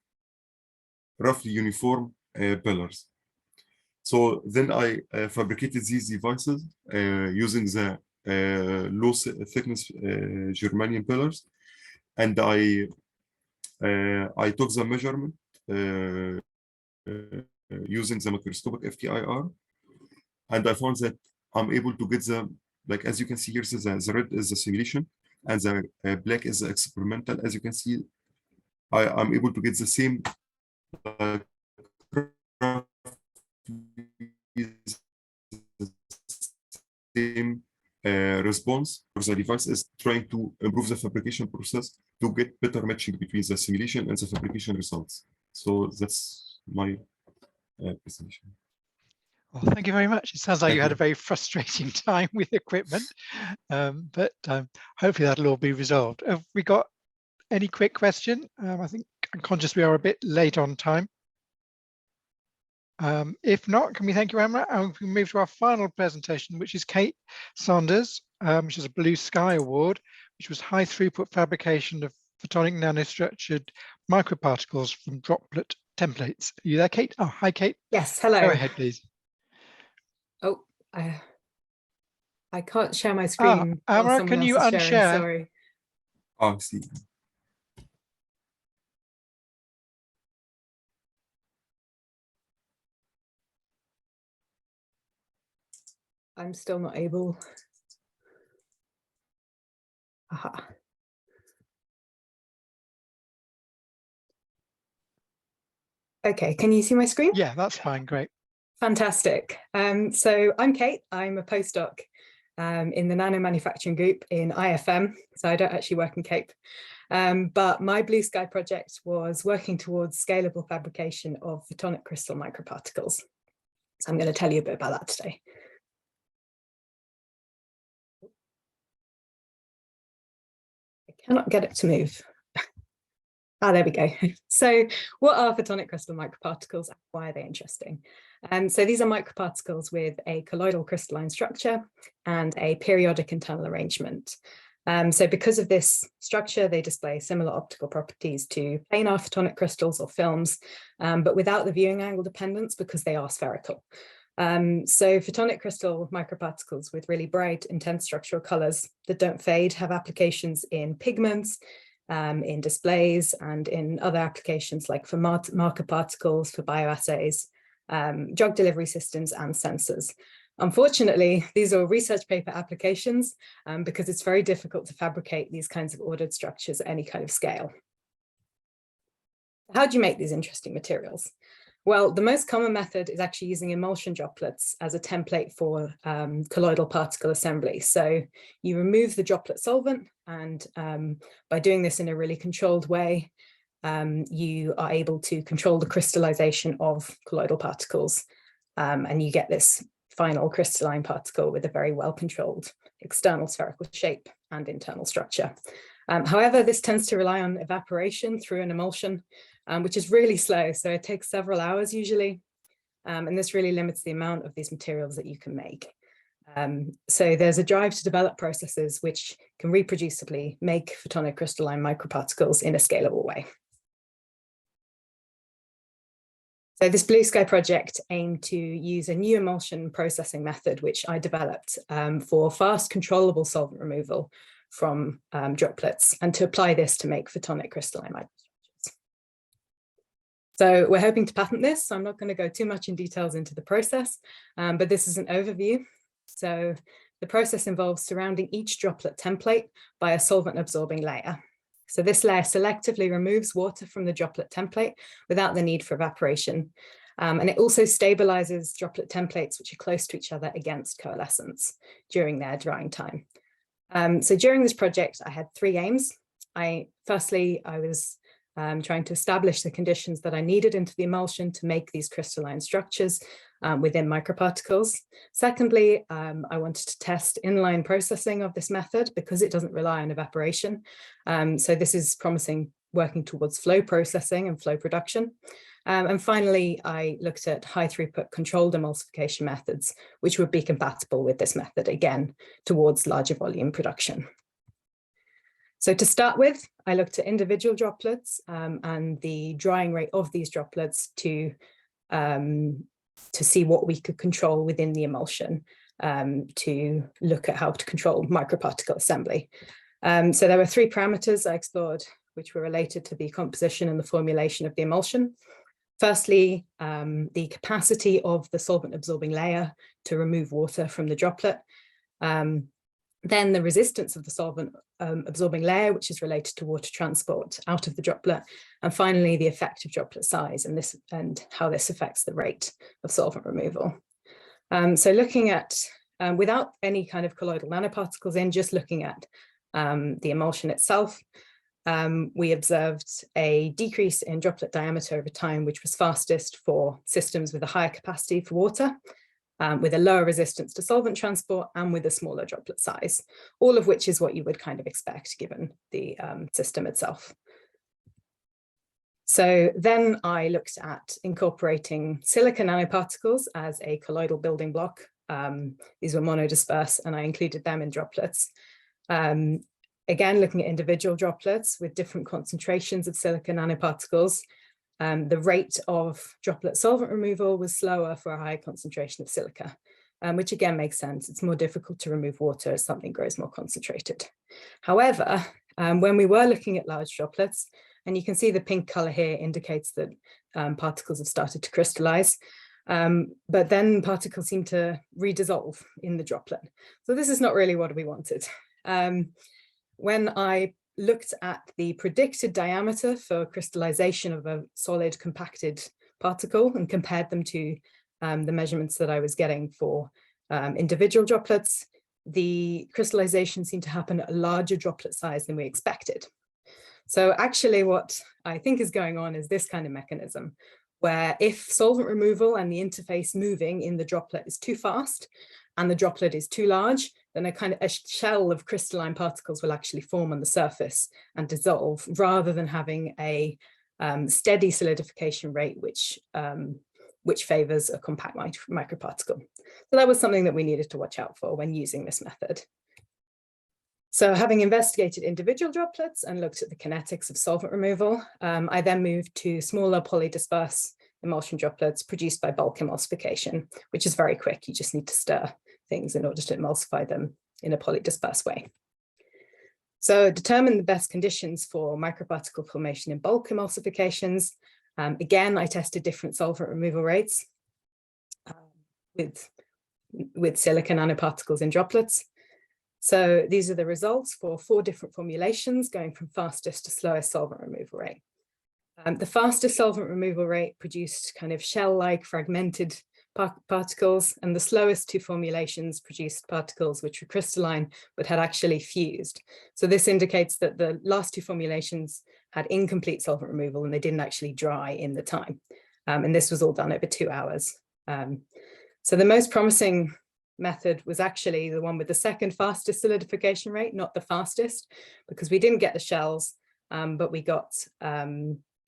roughly uniform pillars. So then I fabricated these devices using the low thickness germanium pillars, and I took the measurement using the microscopic FTIR, and I found that I'm able to get the, like as you can see here, so the red is the simulation and the black is the experimental. As you can see, I'm able to get the same same response. The device is trying to improve the fabrication process to get better matching between the simulation and the fabrication results. So that's my presentation. Well, thank you very much. It sounds like Thank you had you. a very frustrating time with equipment, but hopefully that'll all be resolved. Have we got any quick question? I think I'm conscious we are a bit late on time. If not, can we thank you, Emma? And we can move to our final presentation, which is Kate Saunders, which is a Blue Sky Award, which was high throughput fabrication of photonic nanostructured microparticles from droplet templates. Are you there, Kate? Oh, hi, Kate. Yes, hello. Go ahead, please. Oh, I can't share my screen. while Amara, someone can else you is sharing, unshare? sorry. Oh, I see. I'm still not able. Aha. Okay, can you see my screen? Yeah, that's fine, great. Fantastic. So I'm Kate, I'm a postdoc in the nano manufacturing group in IFM. So I don't actually work in CAPE, but my Blue Sky project was working towards scalable fabrication of photonic crystal microparticles. So I'm going to tell you a bit about that today. I cannot get it to move. There we go. So what are photonic crystal microparticles and why are they interesting? So these are microparticles with a colloidal crystalline structure and a periodic internal arrangement. So because of this structure, they display similar optical properties to planar photonic crystals or films, but without the viewing angle dependence because they are spherical. So photonic crystal microparticles with really bright, intense structural colors that don't fade have applications in pigments, in displays, and in other applications like for marker particles, for bioassays, drug delivery systems, and sensors. Unfortunately, these are research paper applications because it's very difficult to fabricate these kinds of ordered structures at any kind of scale. How do you make these interesting materials? Well, the most common method is actually using emulsion droplets as a template for colloidal particle assembly. So you remove the droplet solvent, and by doing this in a really controlled way, you are able to control the crystallization of colloidal particles, and you get this final crystalline particle with a very well-controlled external spherical shape and internal structure. However, this tends to rely on evaporation through an emulsion, which is really slow. So it takes several hours usually. And this really limits the amount of these materials that you can make. So there's a drive to develop processes which can reproducibly make photonic crystalline microparticles in a scalable way. So this Blue Sky project aimed to use a new emulsion processing method, which I developed for fast controllable solvent removal from droplets, and to apply this to make photonic crystalline microstructures. So we're hoping to patent this. So I'm not going to go too much in details into the process, but this is an overview. So the process involves surrounding each droplet template by a solvent absorbing layer. So this layer selectively removes water from the droplet template without the need for evaporation. And it also stabilizes droplet templates which are close to each other against coalescence during their drying time. So during this project, I had three aims. Firstly, I was trying to establish the conditions that I needed into the emulsion to make these crystalline structures within microparticles. Secondly, I wanted to test inline processing of this method because it doesn't rely on evaporation. So this is promising working towards flow processing and flow production. And finally, I looked at high throughput controlled emulsification methods, which would be compatible with this method, again, towards larger volume production. So to start with, I looked at individual droplets and the drying rate of these droplets to see what we could control within the emulsion, to look at how to control microparticle assembly. So there were 3 parameters I explored, which were related to the composition and the formulation of the emulsion. Firstly, the capacity of the solvent absorbing layer to remove water from the droplet. Then the resistance of the solvent absorbing layer, which is related to water transport out of the droplet. And finally, the effective droplet size and how this affects the rate of solvent removal. So looking at, without any kind of colloidal nanoparticles in, just looking at the emulsion itself, we observed a decrease in droplet diameter over time, which was fastest for systems with a higher capacity for water, with a lower resistance to solvent transport and with a smaller droplet size, all of which is what you would kind of expect given the system itself. So then I looked at incorporating silica nanoparticles as a colloidal building block. These were monodisperse and I included them in droplets. Again, looking at individual droplets with different concentrations of silica nanoparticles, the rate of droplet solvent removal was slower for a high concentration of silica, which again makes sense. It's more difficult to remove water as something grows more concentrated. However, when we were looking at large droplets, and you can see the pink color here indicates that particles have started to crystallize, but then particles seem to redissolve in the droplet. So this is not really what we wanted. When I looked at the predicted diameter for crystallization of a solid compacted particle and compared them to the measurements that I was getting for individual droplets, the crystallization seemed to happen at a larger droplet size than we expected. So actually what I think is going on is this kind of mechanism, where if solvent removal and the interface moving in the droplet is too fast and the droplet is too large, then a shell of crystalline particles will actually form on the surface and dissolve, rather than having a steady solidification rate, which favors a compact microparticle. So that was something that we needed to watch out for when using this method. So having investigated individual droplets and looked at the kinetics of solvent removal, I then moved to smaller polydisperse emulsion droplets produced by bulk emulsification, which is very quick. You just need to stir things in order to emulsify them in a polydisperse way. So determine the best conditions for microparticle formation in bulk emulsifications. Again, I tested different solvent removal rates with silica nanoparticles in droplets. So these are the results for 4 different formulations going from fastest to slowest solvent removal rate. The fastest solvent removal rate produced kind of shell-like fragmented particles, and the slowest 2 formulations produced particles which were crystalline but had actually fused. So this indicates that the last 2 formulations had incomplete solvent removal and they didn't actually dry in the time. And this was all done over 2 hours. So the most promising method was actually the one with the second fastest solidification rate, not the fastest, because we didn't get the shells, but we got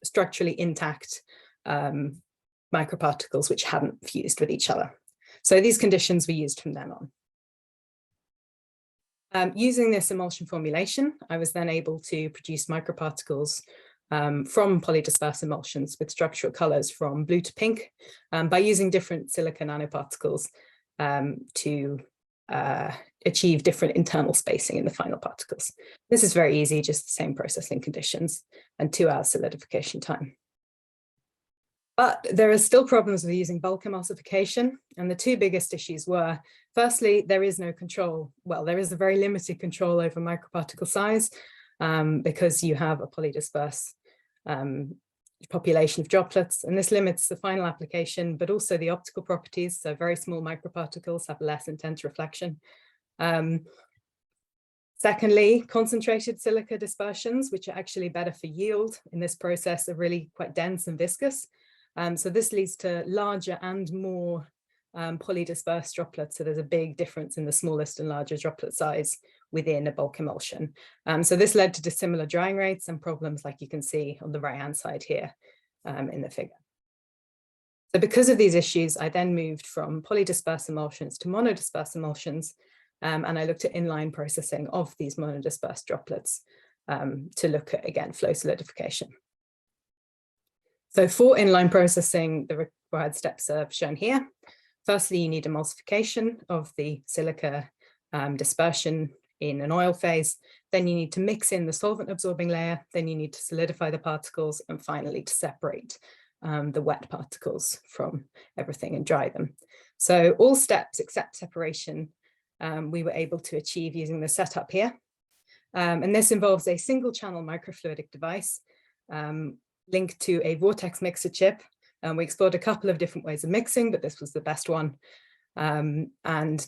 structurally intact microparticles which hadn't fused with each other. So these conditions were used from then on. Using this emulsion formulation, I was then able to produce microparticles from polydisperse emulsions with structural colors from blue to pink by using different silica nanoparticles to achieve different internal spacing in the final particles. This is very easy, just the same processing conditions and 2 hours solidification time. But there are still problems with using bulk emulsification, and the 2 biggest issues were, firstly, there is no control. Well, there is a very limited control over microparticle size because you have a polydisperse population of droplets, and this limits the final application, but also the optical properties. So very small microparticles have less intense reflection. Secondly, concentrated silica dispersions, which are actually better for yield in this process, are really quite dense and viscous. So this leads to larger and more polydispersed droplets. So there's a big difference in the smallest and larger droplet size within a bulk emulsion. So this led to dissimilar drying rates and problems like you can see on the right-hand side here in the figure. So because of these issues, I then moved from polydisperse emulsions to monodisperse emulsions, and I looked at inline processing of these monodispersed droplets to look at, again, flow solidification. So for inline processing, the required steps are shown here. Firstly, you need emulsification of the silica dispersion in an oil phase. Then you need to mix in the solvent absorbing layer. Then you need to solidify the particles, and finally to separate the wet particles from everything and dry them. So all steps except separation we were able to achieve using the setup here. And this involves a single channel microfluidic device linked to a vortex mixer chip. We explored a couple of different ways of mixing, but this was the best one. And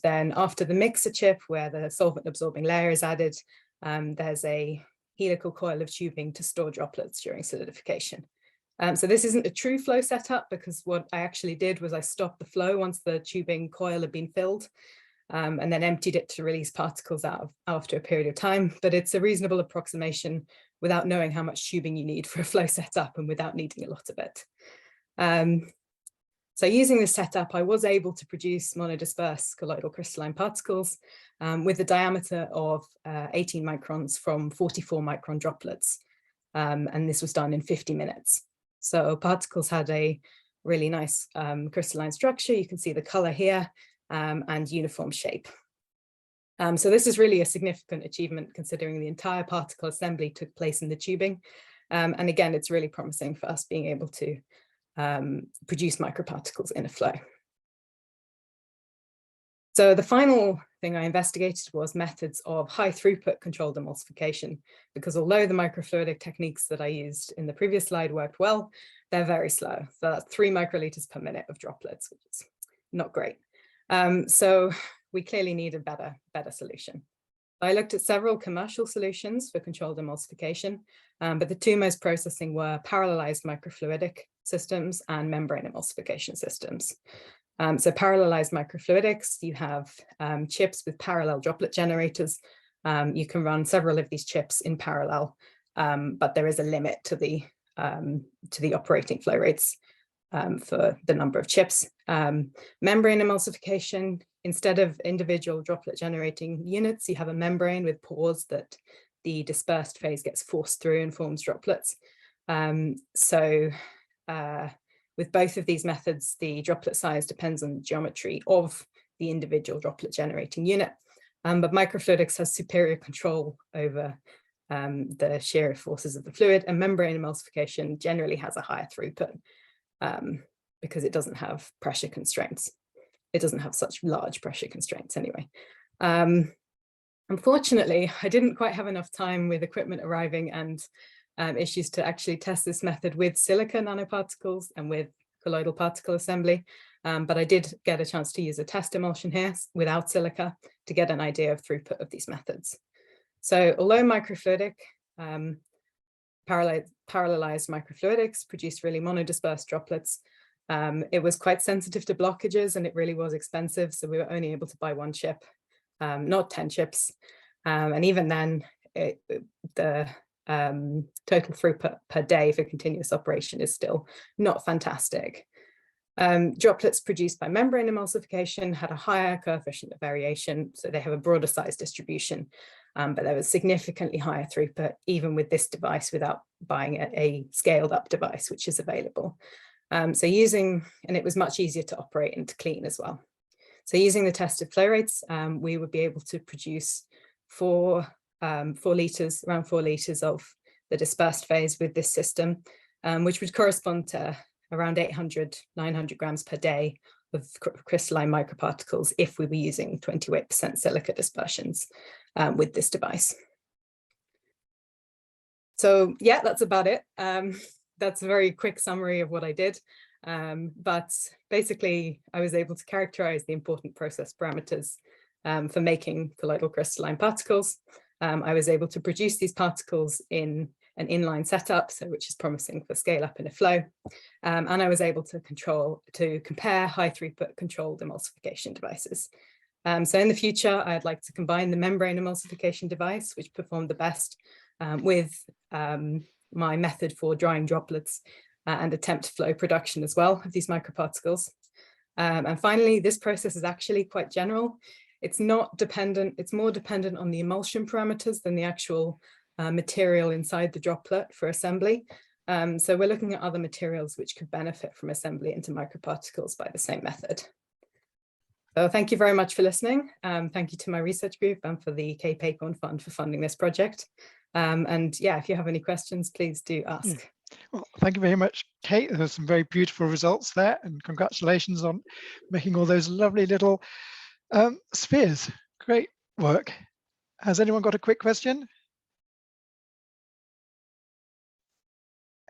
then after the mixer chip, where the solvent absorbing layer is added, there's a helical coil of tubing to store droplets during solidification. So this isn't a true flow setup, because what I actually did was I stopped the flow once the tubing coil had been filled, and then emptied it to release particles out after a period of time. But it's a reasonable approximation without knowing how much tubing you need for a flow setup and without needing a lot of it. So using this setup, I was able to produce monodisperse colloidal crystalline particles with a diameter of 18 microns from 44 micron droplets. And this was done in 50 minutes. So particles had a really nice crystalline structure. You can see the color here and uniform shape. So this is really a significant achievement considering the entire particle assembly took place in the tubing. And again, it's really promising for us being able to produce microparticles in a flow. So the final thing I investigated was methods of high throughput controlled emulsification, because although the microfluidic techniques that I used in the previous slide worked well, they're very slow. So that's 3 microliters per minute of droplets, which is not great. So we clearly need a better solution. I looked at several commercial solutions for controlled emulsification, but the two most processing were parallelized microfluidic systems and membrane emulsification systems. So parallelized microfluidics, you have chips with parallel droplet generators. You can run several of these chips in parallel, but there is a limit to the operating flow rates for the number of chips. Membrane emulsification, instead of individual droplet generating units, you have a membrane with pores that the dispersed phase gets forced through and forms droplets. With both of these methods, the droplet size depends on the geometry of the individual droplet generating unit, but microfluidics has superior control over the shear forces of the fluid, and membrane emulsification generally has a higher throughput because it doesn't have pressure constraints. It doesn't have such large pressure constraints anyway. Unfortunately, I didn't quite have enough time with equipment arriving and issues to actually test this method with silica nanoparticles and with colloidal particle assembly. But I did get a chance to use a test emulsion here without silica to get an idea of throughput of these methods. So although microfluidic, parallelized microfluidics produced really monodispersed droplets, it was quite sensitive to blockages and it really was expensive. So we were only able to buy 1 chip, not 10 chips. And even then, the total throughput per day for continuous operation is still not fantastic. Droplets produced by membrane emulsification had a higher coefficient of variation, so they have a broader size distribution, but there was significantly higher throughput even with this device without buying a scaled up device, which is available. And it was much easier to operate and to clean as well. So using the tested flow rates, we would be able to produce around 4 liters of the dispersed phase with this system, which would correspond to around 800-900 grams per day of crystalline microparticles if we were using 28% silica dispersions with this device. So yeah, that's about it. That's a very quick summary of what I did. But basically, I was able to characterize the important process parameters for making colloidal crystalline particles. I was able to produce these particles in an inline setup, which is promising for scale up in a flow. And I was able to compare high throughput controlled emulsification devices. So in the future, I'd like to combine the membrane emulsification device, which performed the best, with my method for drying droplets and attempt flow production as well of these microparticles. And finally, this process is actually quite general. It's not dependent, it's more dependent on the emulsion parameters than the actual material inside the droplet for assembly. So we're looking at other materials which could benefit from assembly into microparticles by the same method. So thank you very much for listening. Thank you to my research group and for the Cape Acorn Fund for funding this project. And yeah, if you have any questions, please do ask. Well, thank you very much, Kate. There's some very beautiful results there, and congratulations on making all those lovely little spheres. Great work. Has anyone got a quick question?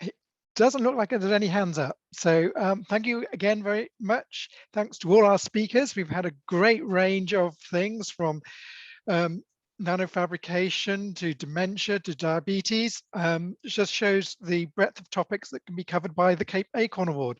It doesn't look like there's any hands up. So thank you again very much. Thanks to all our speakers. We've had a great range of things from nanofabrication to dementia to diabetes. It just shows the breadth of topics that can be covered by the Cape Acorn Award.